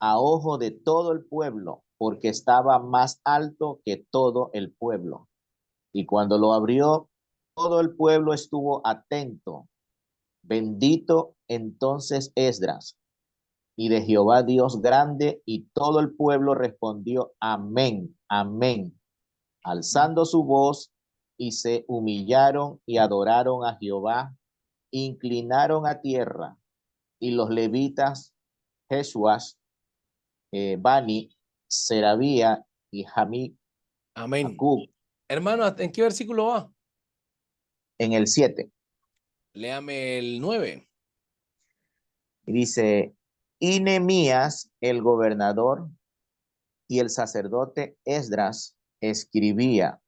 [SPEAKER 3] a ojo de todo el pueblo, porque estaba más alto que todo el pueblo. Y cuando lo abrió, todo el pueblo estuvo atento. Bendito entonces Esdras, y de Jehová Dios grande, y todo el pueblo respondió amén, amén, alzando su voz, y se humillaron y adoraron a Jehová, inclinaron a tierra, y los levitas, Jesuas, Bani, Serabía y Jamí,
[SPEAKER 1] Amén.
[SPEAKER 3] Acub,
[SPEAKER 1] Hermano, ¿en qué versículo va?
[SPEAKER 3] en el 7.
[SPEAKER 1] Léame el 9.
[SPEAKER 3] Y dice, y Nehemías, el gobernador, y el sacerdote Esdras escribía,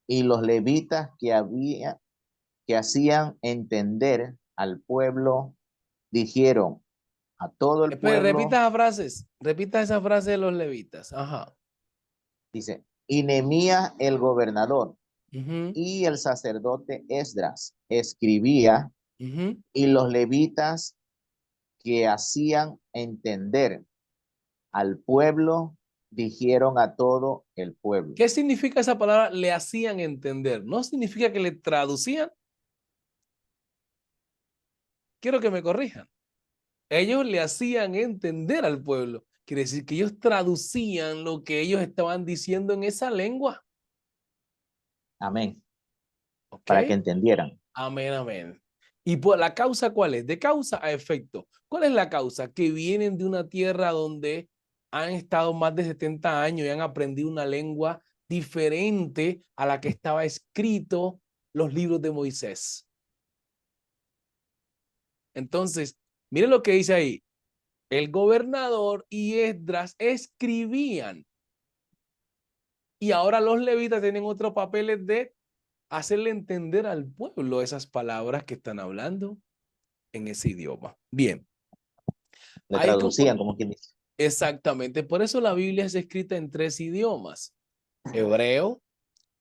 [SPEAKER 3] y los levitas que hacían entender al pueblo dijeron a todo el
[SPEAKER 1] Espere,
[SPEAKER 3] pueblo,
[SPEAKER 1] repita esa frase de los levitas. Ajá.
[SPEAKER 3] dice, y Nehemías el gobernador
[SPEAKER 1] Ujú,
[SPEAKER 3] y el sacerdote Esdras escribía,
[SPEAKER 1] ujú.
[SPEAKER 3] y los levitas que hacían entender al pueblo dijeron a todo el pueblo.
[SPEAKER 1] ¿Qué significa esa palabra? Le hacían entender. No significa que le traducían. Quiero que me corrijan. Ellos le hacían entender al pueblo. Quiere decir que ellos traducían lo que ellos estaban diciendo en esa lengua.
[SPEAKER 3] Amén.
[SPEAKER 1] ¿Ok?
[SPEAKER 3] Para que entendieran.
[SPEAKER 1] Amén, amén. ¿Y por la causa cuál es? De causa a efecto. ¿Cuál es la causa? Que vienen de una tierra donde han estado más de 70 años y han aprendido una lengua diferente a la que estaba escrito los libros de Moisés. Entonces, mire lo que dice ahí. El gobernador y Esdras escribían. Y ahora los levitas tienen otros papeles de hacerle entender al pueblo esas palabras que están hablando en ese idioma. Bien.
[SPEAKER 3] Le
[SPEAKER 1] Hay como,
[SPEAKER 3] traducían, como quien dice.
[SPEAKER 1] exactamente, por eso la Biblia es escrita en 3 idiomas, hebreo,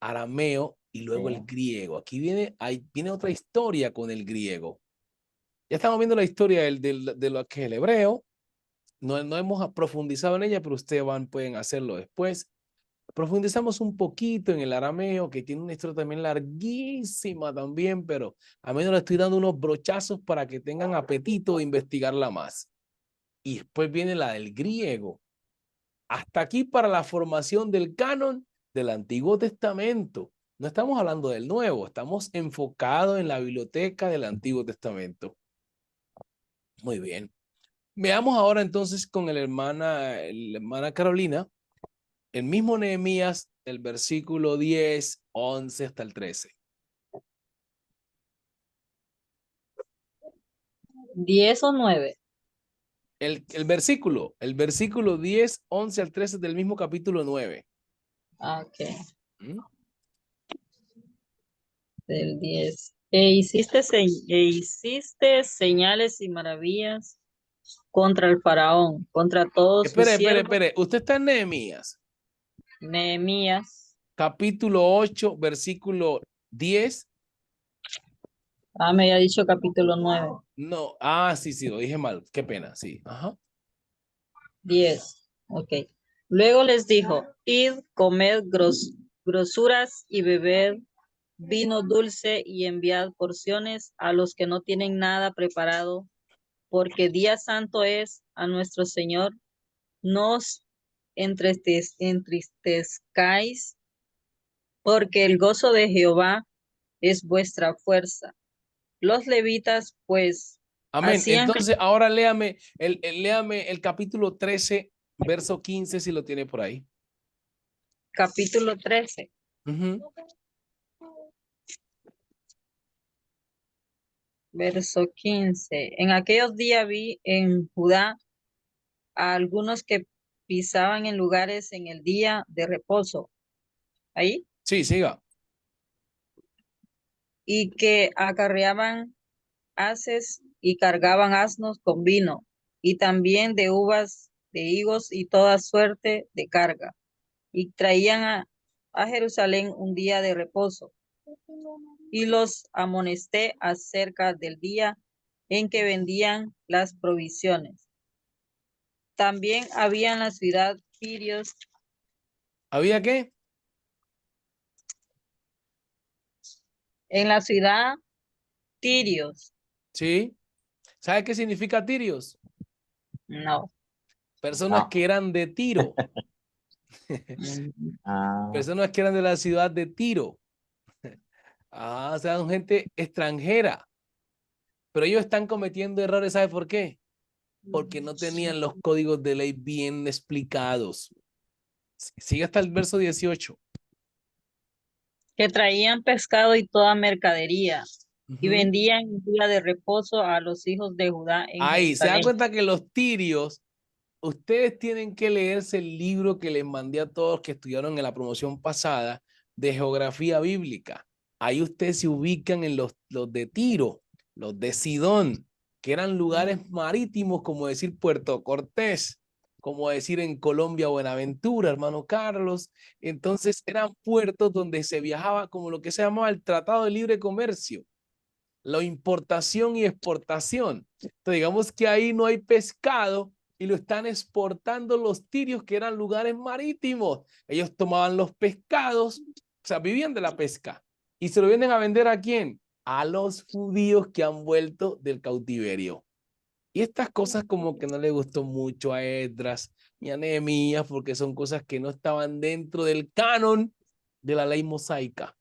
[SPEAKER 1] arameo y luego el
[SPEAKER 3] Sí.
[SPEAKER 1] griego. Aquí viene otra historia con el griego. Ya estamos viendo la historia de lo que es el hebreo, no hemos profundizado en ella, pero ustedes pueden hacerlo después. Profundizamos un poquito en el arameo, que tiene una historia también larguísima también, pero a menos le estoy dando unos brochazos para que tengan apetito de investigarla más. Y después viene la del griego. Hasta aquí para la formación del canon del Antiguo Testamento. No estamos hablando del Nuevo, estamos enfocados en la biblioteca del Antiguo Testamento. Muy bien. Veamos ahora entonces con la hermana Carolina, el mismo Nehemías, el versículo 10, 11 hasta el 13.
[SPEAKER 4] 10 o 9.
[SPEAKER 1] El versículo 10, 11 al 13 del mismo capítulo 9.
[SPEAKER 4] Ok,
[SPEAKER 1] ¿Mm?
[SPEAKER 4] del 10. E hiciste señales y maravillas contra el faraón, contra todos sus siervos.
[SPEAKER 1] Espere. Usted está en Nehemías,
[SPEAKER 4] Nehemías,
[SPEAKER 1] capítulo 8, versículo 10.
[SPEAKER 4] Ah, me había dicho capítulo 9.
[SPEAKER 1] No, sí, sí, lo dije mal. Qué pena, sí. Ajá.
[SPEAKER 4] 10. Ok. Luego les dijo, id, comed grosuras y bebed vino dulce y enviad porciones a los que no tienen nada preparado, porque día santo es a nuestro Señor. No os entristezcáis, porque el gozo de Jehová es vuestra fuerza. Los levitas, pues,
[SPEAKER 1] Amén.
[SPEAKER 4] hacían
[SPEAKER 1] Entonces, ahora léame el capítulo 13, verso 15, si lo tiene por ahí.
[SPEAKER 4] capítulo 13.
[SPEAKER 1] Ujú.
[SPEAKER 4] Verso 15. En aquellos días vi en Judá a algunos que pisaban en lugares en el día de reposo. Ahí.
[SPEAKER 1] Sí, siga.
[SPEAKER 4] Y que acarreaban haces y cargaban asnos con vino, y también de uvas, de higos y toda suerte de carga. Y traían a Jerusalén un día de reposo. Y los amonesté acerca del día en que vendían las provisiones. También había en la ciudad tirios,
[SPEAKER 1] ¿Había qué?
[SPEAKER 4] en la ciudad tirios,
[SPEAKER 1] Sí. ¿Sabe qué significa tirios?
[SPEAKER 4] no.
[SPEAKER 1] Personas
[SPEAKER 3] No.
[SPEAKER 1] que eran de Tiro.
[SPEAKER 3] Ah,
[SPEAKER 1] Personas que eran de la ciudad de Tiro. O sea, son gente extranjera. Pero ellos están cometiendo errores, ¿sabe por qué? Porque no tenían los códigos de ley bien explicados. Sigue hasta el verso 18.
[SPEAKER 4] Que traían pescado y toda mercadería, y
[SPEAKER 1] Ujú.
[SPEAKER 4] vendían en día de reposo a los hijos de Judá en
[SPEAKER 1] Ahí, se da
[SPEAKER 4] Jerusalén.
[SPEAKER 1] cuenta que los tirios, ustedes tienen que leerse el libro que les mandé a todos que estudiaron en la promoción pasada de geografía bíblica. Ahí ustedes se ubican en los de Tiro, los de Sidón, que eran lugares marítimos, como decir Puerto Cortés, como decir en Colombia Buenaventura, hermano Carlos. Entonces eran puertos donde se viajaba como lo que se llamaba el Tratado de Libre Comercio, la importación y exportación. Entonces, digamos que ahí no hay pescado y lo están exportando los tirios, que eran lugares marítimos. Ellos tomaban los pescados, o sea, vivían de la pesca y se lo vienen a vender ¿a quién? A los judíos que han vuelto del cautiverio. Y estas cosas como que no le gustó mucho a Esdras ni a Nehemías, porque son cosas que no estaban dentro del canon de la ley mosaica.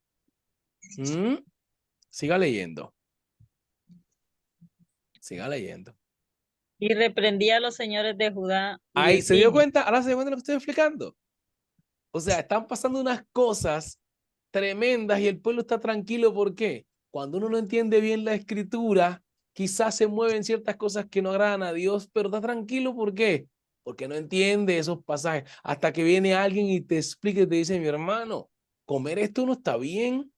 [SPEAKER 1] Siga leyendo. Siga leyendo.
[SPEAKER 4] Y reprendía a los señores de Judá y
[SPEAKER 1] Ahí,
[SPEAKER 4] les
[SPEAKER 1] ¿se dio
[SPEAKER 4] dijo,
[SPEAKER 1] cuenta? Ahora se dio cuenta de lo que estoy explicando. O sea, están pasando unas cosas tremendas y el pueblo está tranquilo. ¿Por qué? Cuando uno no entiende bien la escritura, quizás se mueven ciertas cosas que no agradan a Dios, pero está tranquilo. ¿Por qué? Porque no entiende esos pasajes. Hasta que viene alguien y te explica y te dice, mi hermano, comer esto no está bien.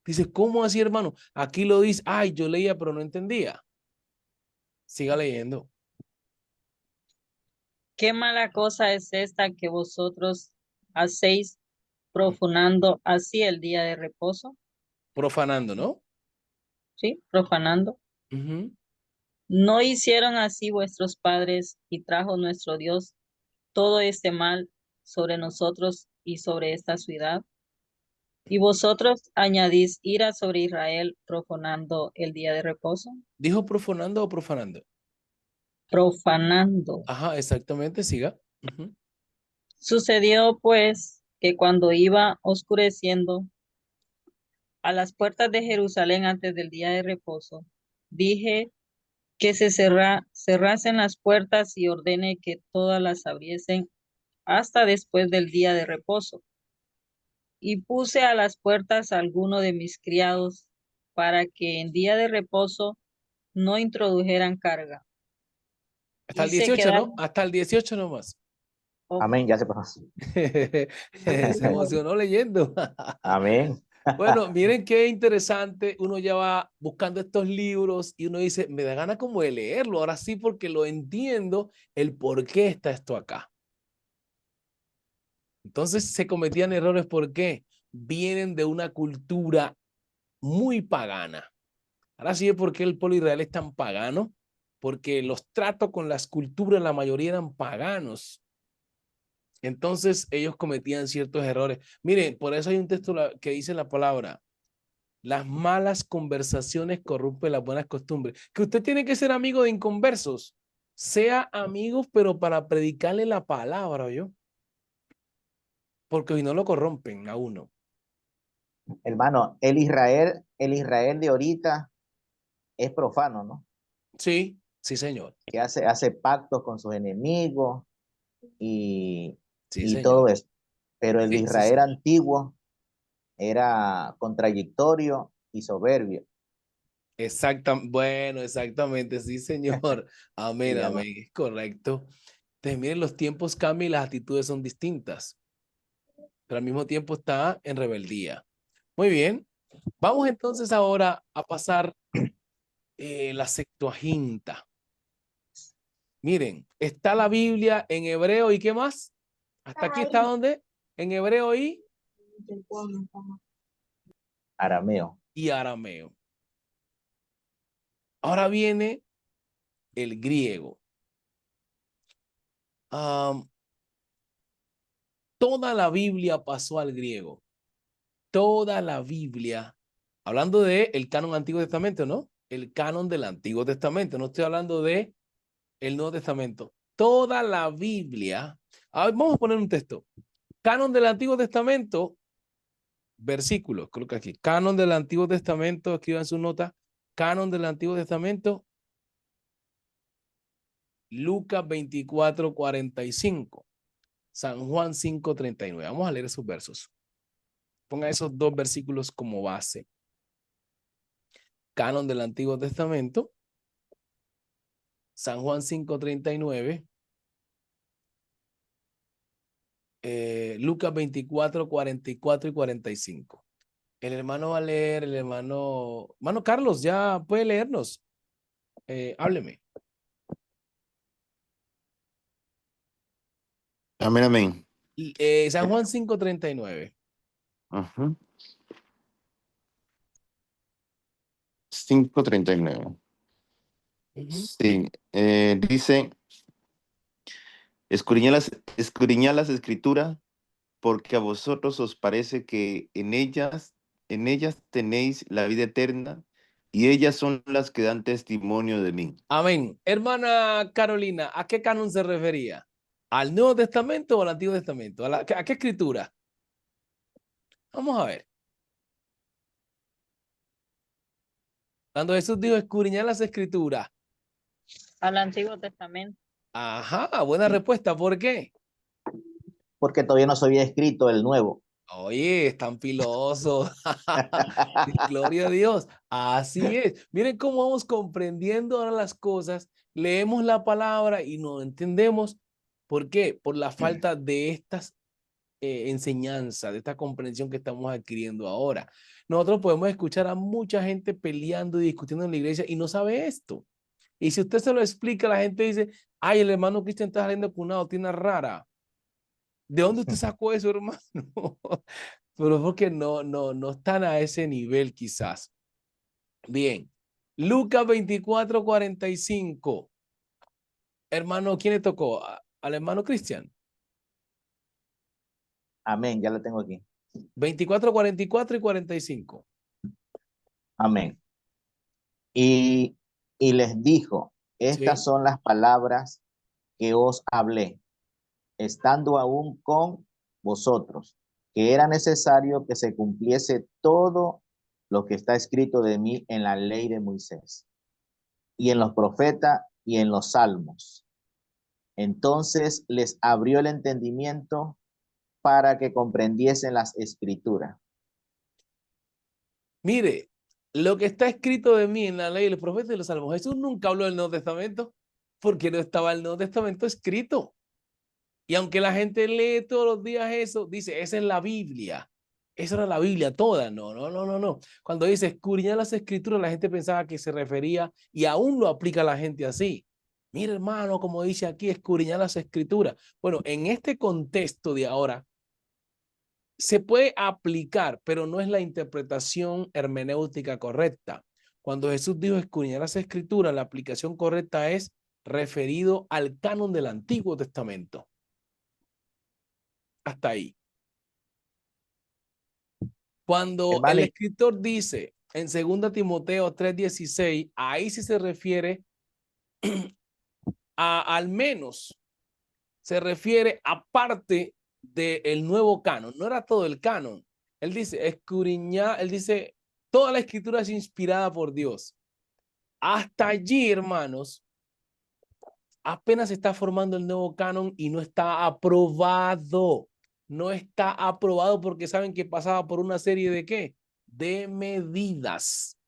[SPEAKER 1] Dice, ¿cómo así, hermano? Aquí lo dice, ay, yo leía, pero no entendía. Siga leyendo.
[SPEAKER 4] qué mala cosa es esta que vosotros hacéis profanando así el día de reposo,
[SPEAKER 1] Profanando, ¿no?
[SPEAKER 4] ¿sí? Profanando.
[SPEAKER 1] Ujú.
[SPEAKER 4] No hicieron así vuestros padres y trajo nuestro Dios todo este mal sobre nosotros y sobre esta ciudad. Y vosotros añadís ira sobre Israel profanando el día de reposo.
[SPEAKER 1] ¿Dijo profanando o profanando?
[SPEAKER 4] Profanando.
[SPEAKER 1] Ajá, exactamente, siga. Ujú.
[SPEAKER 4] Sucedió pues que cuando iba oscureciendo a las puertas de Jerusalén antes del día de reposo, dije que se cerrasen las puertas y ordene que todas las abriesen hasta después del día de reposo. Y puse a las puertas a alguno de mis criados para que en día de reposo no introdujeran carga.
[SPEAKER 1] Hasta
[SPEAKER 4] Y
[SPEAKER 1] el
[SPEAKER 4] se
[SPEAKER 1] 18, ¿no?
[SPEAKER 4] quedaron.
[SPEAKER 1] Hasta el 18 nomás.
[SPEAKER 3] amén, ya se pasó.
[SPEAKER 1] Se emocionó leyendo.
[SPEAKER 3] Amén.
[SPEAKER 1] Bueno, miren qué interesante. Uno ya va buscando estos libros y uno dice, me da gana como de leerlo. Ahora sí, porque lo entiendo el por qué está esto acá. Entonces se cometían errores. ¿Por qué? Vienen de una cultura muy pagana. Ahora sí es porque el pueblo de Israel es tan pagano, porque los tratos con las culturas, la mayoría eran paganos. Entonces ellos cometían ciertos errores. Miren, por eso hay un texto que dice la palabra, las malas conversaciones corrompen las buenas costumbres. Que usted tiene que ser amigo de inconversos. Sea amigos, pero para predicarle la palabra, ¿yo? Porque si no lo corrompen a uno.
[SPEAKER 3] Hermano, el Israel de ahorita es profano, ¿no?
[SPEAKER 1] Sí, sí, señor.
[SPEAKER 3] Que hace pactos con sus enemigos
[SPEAKER 1] Sí,
[SPEAKER 3] y todo
[SPEAKER 1] señor.
[SPEAKER 3] eso. Pero el
[SPEAKER 1] Sí,
[SPEAKER 3] Israel
[SPEAKER 1] señor.
[SPEAKER 3] antiguo era contradictorio y soberbio.
[SPEAKER 1] Bueno, exactamente, sí, señor. Amén,
[SPEAKER 3] Sí,
[SPEAKER 1] amén, es correcto. Entonces, miren, los tiempos cambian y las actitudes son distintas, pero al mismo tiempo está en rebeldía. Muy bien, vamos entonces ahora a pasar la Septuaginta. Miren, está la Biblia en hebreo y ¿qué más? Hasta aquí está donde en hebreo
[SPEAKER 3] arameo.
[SPEAKER 1] y arameo. Ahora viene el griego. Toda la Biblia pasó al griego. Toda la Biblia. Hablando de el canon Antiguo Testamento, ¿no? El canon del Antiguo Testamento. No estoy hablando de el Nuevo Testamento. Toda la Biblia. Vamos a poner un texto. Canon del Antiguo Testamento, versículos. Creo que aquí. Canon del Antiguo Testamento. Escriban su nota. Canon del Antiguo Testamento. Lucas 24:45. San Juan 5:39. Vamos a leer esos versos. Ponga esos dos versículos como base. Canon del Antiguo Testamento. San Juan 5:39. Lucas 24:44 y 45. El hermano va a leer, el hermano Carlos, ya puede leernos. Hábleme.
[SPEAKER 2] Amén, amén.
[SPEAKER 1] San Juan 5:39.
[SPEAKER 2] Ajá. 5:39. Sí, dice, escudriñad las escrituras, porque a vosotros os parece que en ellas tenéis la vida eterna, y ellas son las que dan testimonio de mí.
[SPEAKER 1] Amén. Hermana Carolina, ¿a qué canon se refería? ¿Al Nuevo Testamento o al Antiguo Testamento? ¿A qué escritura? Vamos a ver. Cuando Jesús dijo escudriñar las escrituras.
[SPEAKER 4] Al Antiguo Testamento.
[SPEAKER 1] Ajá, buena respuesta. ¿Por qué?
[SPEAKER 3] Porque todavía no se había escrito el nuevo.
[SPEAKER 1] Oye, están pilosos. Gloria a Dios. Así es. Miren cómo vamos comprendiendo ahora las cosas. Leemos la palabra y no entendemos. ¿Por qué? Por la falta de estas enseñanzas, de esta comprensión que estamos adquiriendo ahora. Nosotros podemos escuchar a mucha gente peleando y discutiendo en la iglesia y no sabe esto. Y si usted se lo explica, la gente dice, ay, el hermano Cristian está saliendo con una doctrina rara. ¿De dónde usted sacó eso, hermano? Pero porque no están a ese nivel quizás. Bien. Lucas 24:45. Hermano, ¿quién le tocó? ¿Al hermano Cristian?
[SPEAKER 3] Amén, ya lo tengo aquí.
[SPEAKER 1] 24:44 y 45.
[SPEAKER 3] Amén. Y les dijo, estas
[SPEAKER 1] Sí.
[SPEAKER 3] son las palabras que os hablé, estando aún con vosotros, que era necesario que se cumpliese todo lo que está escrito de mí en la ley de Moisés, y en los profetas y en los salmos. Entonces les abrió el entendimiento para que comprendiesen las escrituras.
[SPEAKER 1] Mire, lo que está escrito de mí en la ley de los profetas y los salmos. Jesús nunca habló del Nuevo Testamento porque no estaba el Nuevo Testamento escrito. Y aunque la gente lee todos los días eso, dice, esa es la Biblia. Esa era la Biblia toda. No. Cuando dice escudriñar las escrituras, la gente pensaba que se refería y aún lo aplica la gente así. Mira, hermano, como dice aquí, escudriñar las escrituras. Bueno, en este contexto de ahora, se puede aplicar, pero no es la interpretación hermenéutica correcta. Cuando Jesús dijo escudriñar las Escrituras, la aplicación correcta es referido al canon del Antiguo Testamento. Hasta ahí. Cuando
[SPEAKER 3] Hermano,
[SPEAKER 1] el escritor dice en 2 Timoteo 3:16, ahí sí se refiere al menos, se refiere aparte del nuevo canon, no era todo el canon. Él dice, escudriñar, él dice, toda la escritura es inspirada por Dios. Hasta allí, hermanos, apenas se está formando el nuevo canon y no está aprobado. No está aprobado porque saben que pasaba por una serie de ¿qué? De medidas.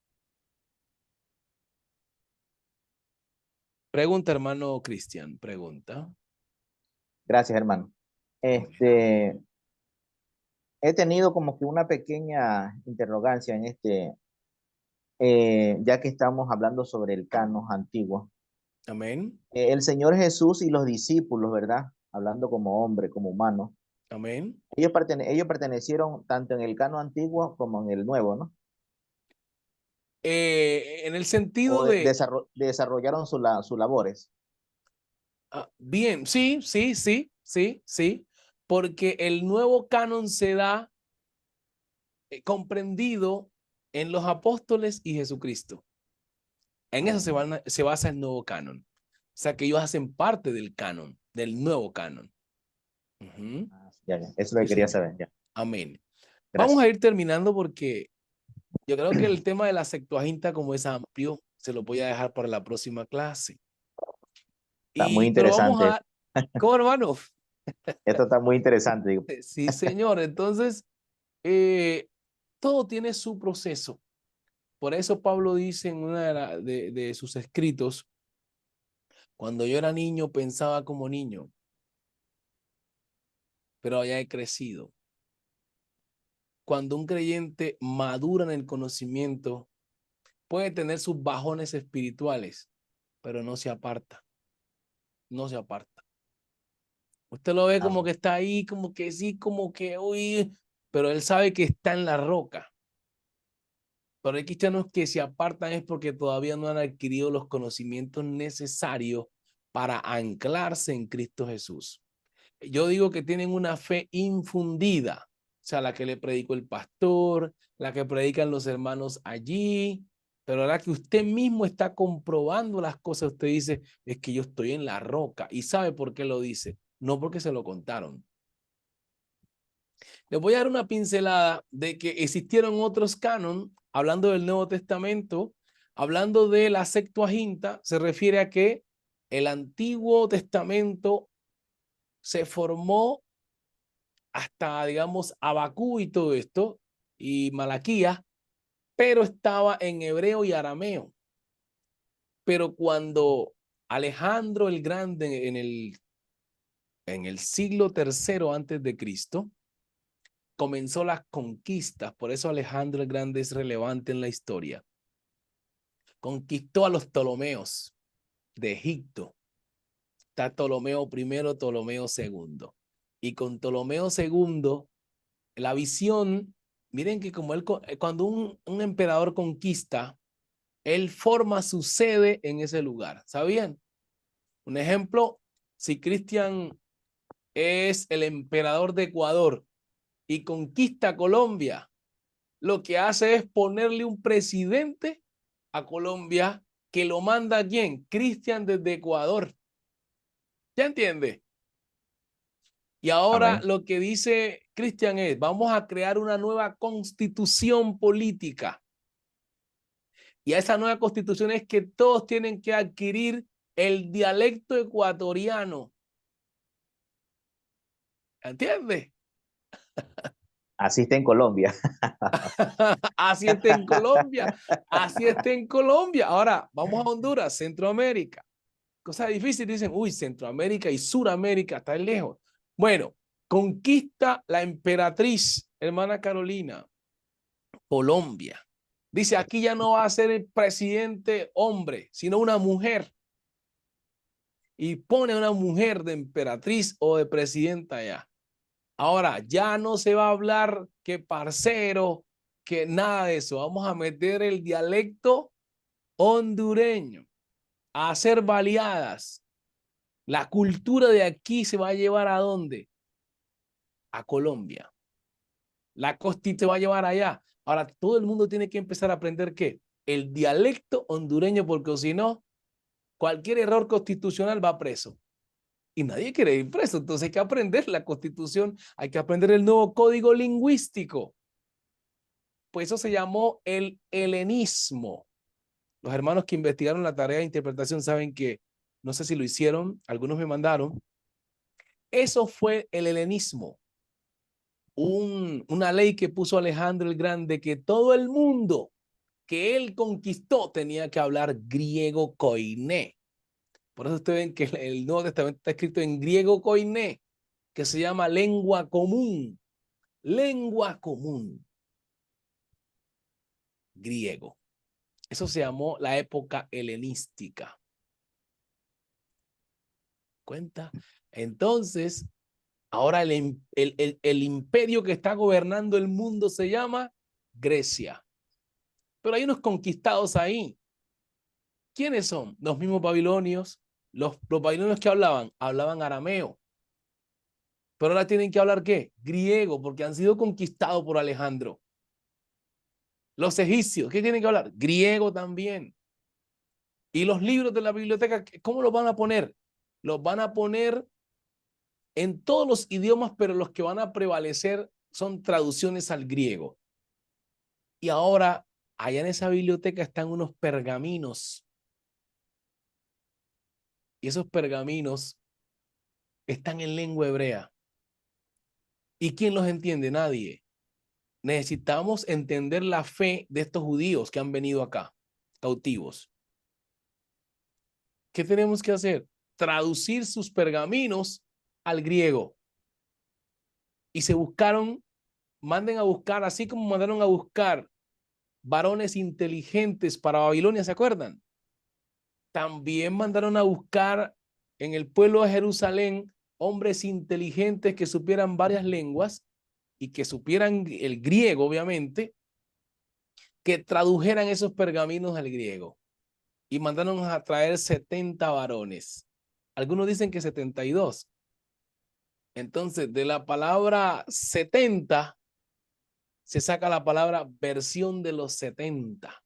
[SPEAKER 1] Pregunta, hermano Cristian, pregunta.
[SPEAKER 3] gracias, hermano. He tenido como que una pequeña interrogancia en ya que estamos hablando sobre el canon antiguo.
[SPEAKER 1] Amén.
[SPEAKER 3] El Señor Jesús y los discípulos, ¿verdad? Hablando como hombre, como humano.
[SPEAKER 1] Amén.
[SPEAKER 3] Ellos pertenecieron tanto en el canon antiguo como en el nuevo, ¿no?
[SPEAKER 1] En el sentido
[SPEAKER 3] O
[SPEAKER 1] de,
[SPEAKER 3] desarrollaron sus labores.
[SPEAKER 1] bien, sí, sí, sí, sí, sí, porque el nuevo canon se da comprendido en los apóstoles y Jesucristo. En eso se basa el nuevo canon. O sea que ellos hacen parte del canon, del nuevo canon. Ujú.
[SPEAKER 3] Ya, eso es lo que
[SPEAKER 1] Sí,
[SPEAKER 3] quería
[SPEAKER 1] señor.
[SPEAKER 3] saber. Ya.
[SPEAKER 1] Amén. Vamos
[SPEAKER 3] Gracias.
[SPEAKER 1] a ir terminando porque yo creo que el tema de la Septuaginta, como es amplio, se lo voy a dejar para la próxima clase.
[SPEAKER 3] Está muy
[SPEAKER 1] Pero vamos
[SPEAKER 3] interesante.
[SPEAKER 1] a, ¿cómo, hermano?
[SPEAKER 3] Esto está muy interesante. Digo.
[SPEAKER 1] Sí, señor. Entonces, todo tiene su proceso. Por eso Pablo dice en una de sus escritos, cuando yo era niño pensaba como niño, pero ya he crecido. Cuando un creyente madura en el conocimiento, puede tener sus bajones espirituales, pero no se aparta, no se aparta. Usted lo ve como que está ahí, como que sí, como que uy, pero él sabe que está en la roca. Pero hay cristianos que se apartan es porque todavía no han adquirido los conocimientos necesarios para anclarse en Cristo Jesús. Yo digo que tienen una fe infundida, o sea, la que le predicó el pastor, la que predican los hermanos allí, pero ahora que usted mismo está comprobando las cosas, usted dice, es que yo estoy en la roca. ¿Y sabe por qué lo dice? No porque se lo contaron. Les voy a dar una pincelada de que existieron otros canon, hablando del Nuevo Testamento, hablando de la Septuaginta, se refiere a que el Antiguo Testamento se formó hasta, digamos, Abacú y todo esto, y Malaquías, pero estaba en hebreo y arameo. Pero cuando Alejandro el Grande en el siglo III antes de Cristo, comenzó las conquistas, por eso Alejandro el Grande es relevante en la historia. Conquistó a los Ptolomeos de Egipto. Está Ptolomeo I, Ptolomeo II. Y con Ptolomeo II, la visión, miren que como él, cuando un emperador conquista, él forma su sede en ese lugar. ¿Sabían? Un ejemplo, si Cristian es el emperador de Ecuador y conquista Colombia, lo que hace es ponerle un presidente a Colombia que lo manda a quién? Cristian desde Ecuador. ¿Ya entiende? Y ahora
[SPEAKER 3] Amén.
[SPEAKER 1] lo que dice Cristian es, vamos a crear una nueva constitución política. Y a esa nueva constitución es que todos tienen que adquirir el dialecto ecuatoriano. ¿Entiende?
[SPEAKER 3] Así está en Colombia.
[SPEAKER 1] Así está en Colombia. Así está en Colombia. Ahora, vamos a Honduras, Centroamérica. Cosa difícil, dicen, uy, Centroamérica y Suramérica, está lejos. Bueno, conquista la emperatriz, hermana Carolina, Colombia. Dice, aquí ya no va a ser el presidente hombre, sino una mujer. Y pone a una mujer de emperatriz o de presidenta allá. Ahora, ya no se va a hablar que parcero, que nada de eso. Vamos a meter el dialecto hondureño a hacer baleadas, la cultura de aquí se va a llevar ¿a dónde? A Colombia. La costi se va a llevar allá. Ahora todo el mundo tiene que empezar a aprender ¿qué? El dialecto hondureño, porque si no, cualquier error constitucional va preso. Y nadie quiere ir preso. Entonces hay que aprender la Constitución, hay que aprender el nuevo código lingüístico. Pues eso se llamó el helenismo. Los hermanos que investigaron la tarea de interpretación saben que, no sé si lo hicieron, algunos me mandaron. Eso fue el helenismo. Una ley que puso Alejandro el Grande, que todo el mundo que él conquistó tenía que hablar griego koiné. Por eso ustedes ven que el Nuevo Testamento está escrito en griego koiné, que se llama lengua común. Lengua común. Griego. Eso se llamó la época helenística. ¿Cuenta? Entonces, ahora el imperio que está gobernando el mundo se llama Grecia. Pero hay unos conquistados ahí. ¿Quiénes son? Los mismos babilonios. Los babilonios que hablaban arameo. Pero ahora tienen que hablar ¿qué? Griego, porque han sido conquistados por Alejandro. Los egipcios, ¿qué tienen que hablar? Griego también. Y los libros de la biblioteca, ¿cómo los van a poner? Los van a poner en todos los idiomas, pero los que van a prevalecer son traducciones al griego. Y ahora, allá en esa biblioteca están unos pergaminos. Y esos pergaminos están en lengua hebrea. ¿Y quién los entiende? Nadie. Necesitamos entender la fe de estos judíos que han venido acá, cautivos. ¿Qué tenemos que hacer? Traducir sus pergaminos al griego. Y se buscaron, manden a buscar, así como mandaron a buscar varones inteligentes para Babilonia, ¿se acuerdan? También mandaron a buscar en el pueblo de Jerusalén hombres inteligentes que supieran varias lenguas y que supieran el griego, obviamente, que tradujeran esos pergaminos al griego. Y mandaron a traer 70 varones. Algunos dicen que 72. Entonces, de la palabra 70 se saca la palabra versión de los 70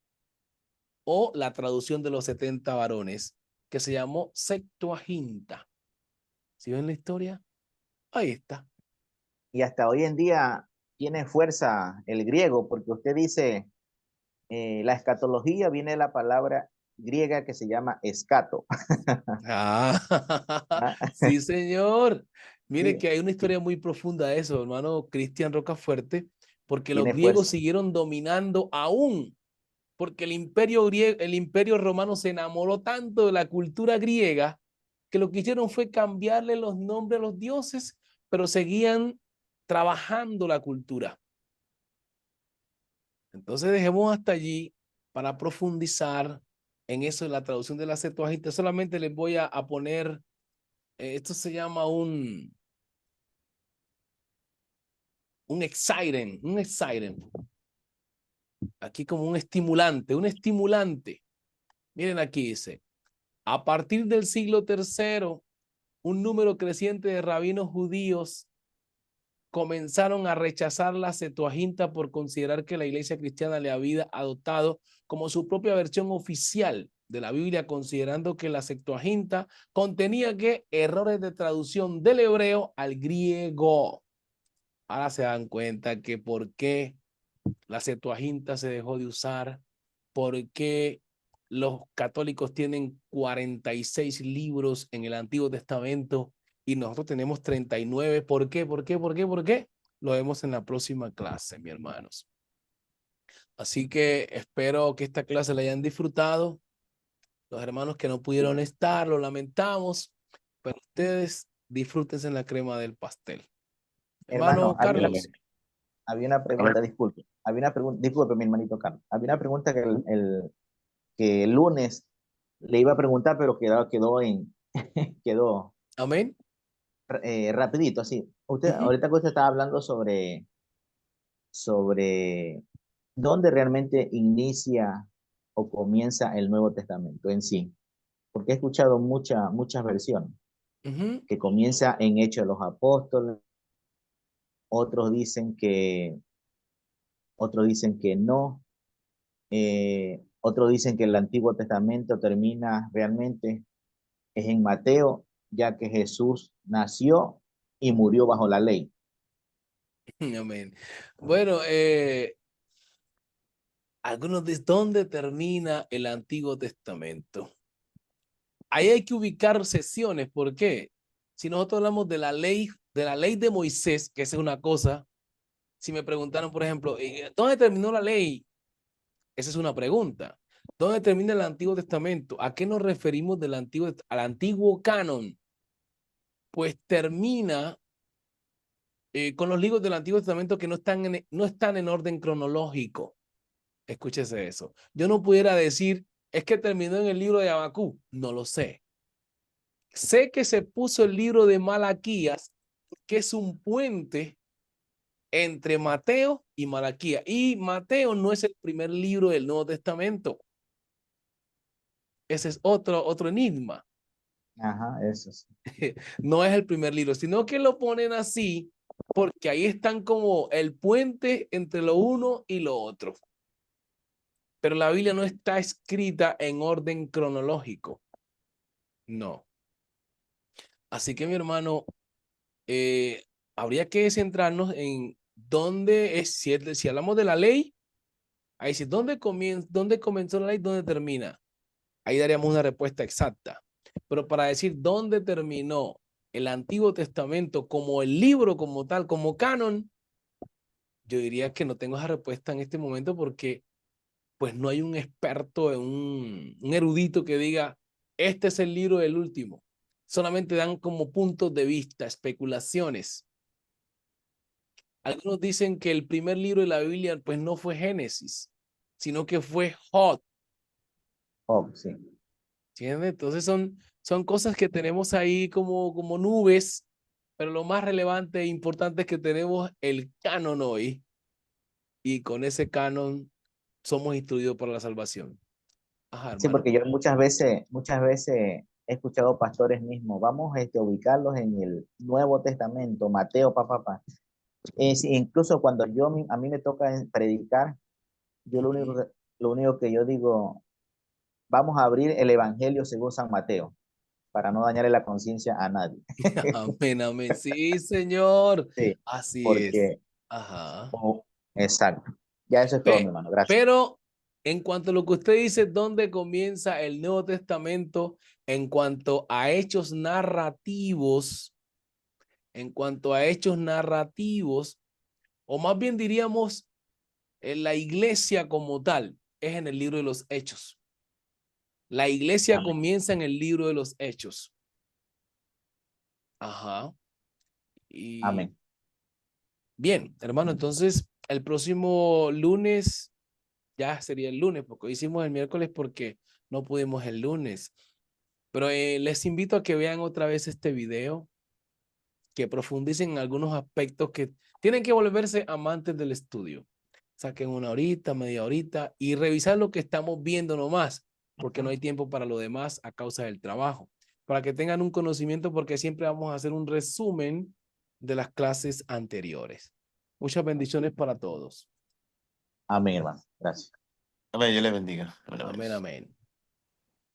[SPEAKER 1] o la traducción de los 70 varones, que se llamó Septuaginta. ¿Sí ven la historia? Ahí está.
[SPEAKER 3] Y hasta hoy en día tiene fuerza el griego, porque usted dice, la escatología viene de la palabra griega que se llama escato.
[SPEAKER 1] Ah,
[SPEAKER 3] ¿Ah?
[SPEAKER 1] sí, señor. Mire
[SPEAKER 3] Sí,
[SPEAKER 1] que hay una historia muy profunda de eso, hermano Cristian Rocafuerte, porque los
[SPEAKER 3] tiene
[SPEAKER 1] griegos
[SPEAKER 3] fuerza.
[SPEAKER 1] siguieron dominando aún, porque el imperio romano se enamoró tanto de la cultura griega que lo que hicieron fue cambiarle los nombres a los dioses, pero seguían trabajando la cultura. Entonces dejemos hasta allí para profundizar en eso de la traducción de la Septuaginta. Solamente les voy a poner, esto se llama un exciting. Aquí como un estimulante. Miren aquí dice, a partir del siglo III, un número creciente de rabinos judíos comenzaron a rechazar la Septuaginta por considerar que la iglesia cristiana le había adoptado como su propia versión oficial de la Biblia, considerando que la Septuaginta contenía que errores de traducción del hebreo al griego. Ahora se dan cuenta que por qué la Septuaginta se dejó de usar, por qué los católicos tienen 46 libros en el Antiguo Testamento y nosotros tenemos 39. ¿Por qué? ¿Por qué? ¿Por qué? ¿Por qué? Lo vemos en la próxima clase, mis hermanos. Así que espero que esta clase la hayan disfrutado. Los hermanos que no pudieron estar, lo lamentamos, pero ustedes disfrútense en la crema del pastel.
[SPEAKER 3] Hermano,
[SPEAKER 1] Hermano Carlos.
[SPEAKER 3] había una
[SPEAKER 2] A ver,
[SPEAKER 3] pregunta, disculpe. Había una pregunta, disculpe, mi hermanito Carlos. Había una pregunta que que el lunes le iba a preguntar, pero quedó
[SPEAKER 1] Amén.
[SPEAKER 3] rapidito, así. Usted, ahorita que usted estaba hablando sobre dónde realmente inicia o comienza el Nuevo Testamento en sí? Porque he escuchado muchas versiones,
[SPEAKER 1] Ujú.
[SPEAKER 3] que comienza en Hechos de los Apóstoles, otros dicen que, otros dicen que no, otros dicen que el Antiguo Testamento termina realmente es en Mateo, ya que Jesús nació y murió bajo la ley.
[SPEAKER 1] Amén. Bueno, algunos dicen, ¿dónde termina el Antiguo Testamento? Ahí hay que ubicar sesiones. ¿Por qué? Si nosotros hablamos de la ley de Moisés, que esa es una cosa, si me preguntaron, por ejemplo, ¿dónde terminó la ley? Esa es una pregunta. ¿Dónde termina el Antiguo Testamento? ¿A qué nos referimos al antiguo canon? Pues termina con los libros del Antiguo Testamento que no están en orden cronológico. Escúchese eso. Yo no pudiera decir, es que terminó en el libro de Habacuc. No lo sé. Sé que se puso el libro de Malaquías, que es un puente entre Mateo y Malaquías. Y Mateo no es el primer libro del Nuevo Testamento. Ese es otro enigma.
[SPEAKER 3] Ajá, eso sí.
[SPEAKER 1] No es el primer libro, sino que lo ponen así porque ahí están como el puente entre lo uno y lo otro. Pero la Biblia no está escrita en orden cronológico. No. Así que mi hermano, habría que centrarnos en dónde es, si hablamos de la ley, ahí sí, ¿dónde comenzó la ley? ¿Dónde termina? Ahí daríamos una respuesta exacta. Pero para decir dónde terminó el Antiguo Testamento como el libro como tal, como canon, yo diría que no tengo esa respuesta en este momento porque pues no hay un experto, un erudito que diga, este es el libro del último. Solamente dan como puntos de vista, especulaciones. Algunos dicen que el primer libro de la Biblia pues no fue Génesis, sino que fue Job.
[SPEAKER 3] Oh, sí.
[SPEAKER 1] ¿Entiendes? Entonces son cosas que tenemos ahí como nubes, pero lo más relevante e importante es que tenemos el canon hoy y con ese canon somos instruidos para la salvación. Ajá,
[SPEAKER 3] Sí,
[SPEAKER 1] hermano.
[SPEAKER 3] porque yo muchas veces he escuchado pastores mismos, vamos a ubicarlos en el Nuevo Testamento, Mateo, papá. Sí, incluso cuando a mí me toca predicar, yo lo único que yo digo, vamos a abrir el Evangelio según San Mateo, para no dañarle la conciencia a nadie.
[SPEAKER 1] Amén, amén. Sí, señor.
[SPEAKER 3] Sí,
[SPEAKER 1] Así es.
[SPEAKER 3] porque,
[SPEAKER 1] Ajá.
[SPEAKER 3] oh, exacto. Ya eso es todo, mi hermano. Gracias.
[SPEAKER 1] Pero en cuanto a lo que usted dice, ¿dónde comienza el Nuevo Testamento en cuanto a hechos narrativos? En cuanto a hechos narrativos, o más bien diríamos, en la iglesia como tal, es en el libro de los Hechos. La iglesia
[SPEAKER 3] Amén.
[SPEAKER 1] comienza en el libro de los Hechos. Ajá. Y
[SPEAKER 3] Amén.
[SPEAKER 1] bien, hermano, entonces el próximo lunes, ya sería el lunes, porque hoy hicimos el miércoles porque no pudimos el lunes. Pero les invito a que vean otra vez este video, que profundicen en algunos aspectos que tienen que volverse amantes del estudio. Saquen una horita, media horita y revisar lo que estamos viendo nomás, porque no hay tiempo para lo demás a causa del trabajo. Para que tengan un conocimiento, porque siempre vamos a hacer un resumen de las clases anteriores. Muchas bendiciones para todos.
[SPEAKER 3] Amén, hermano. Gracias.
[SPEAKER 2] Amén, Dios le bendiga. Amén, amén.
[SPEAKER 1] Amén, amén.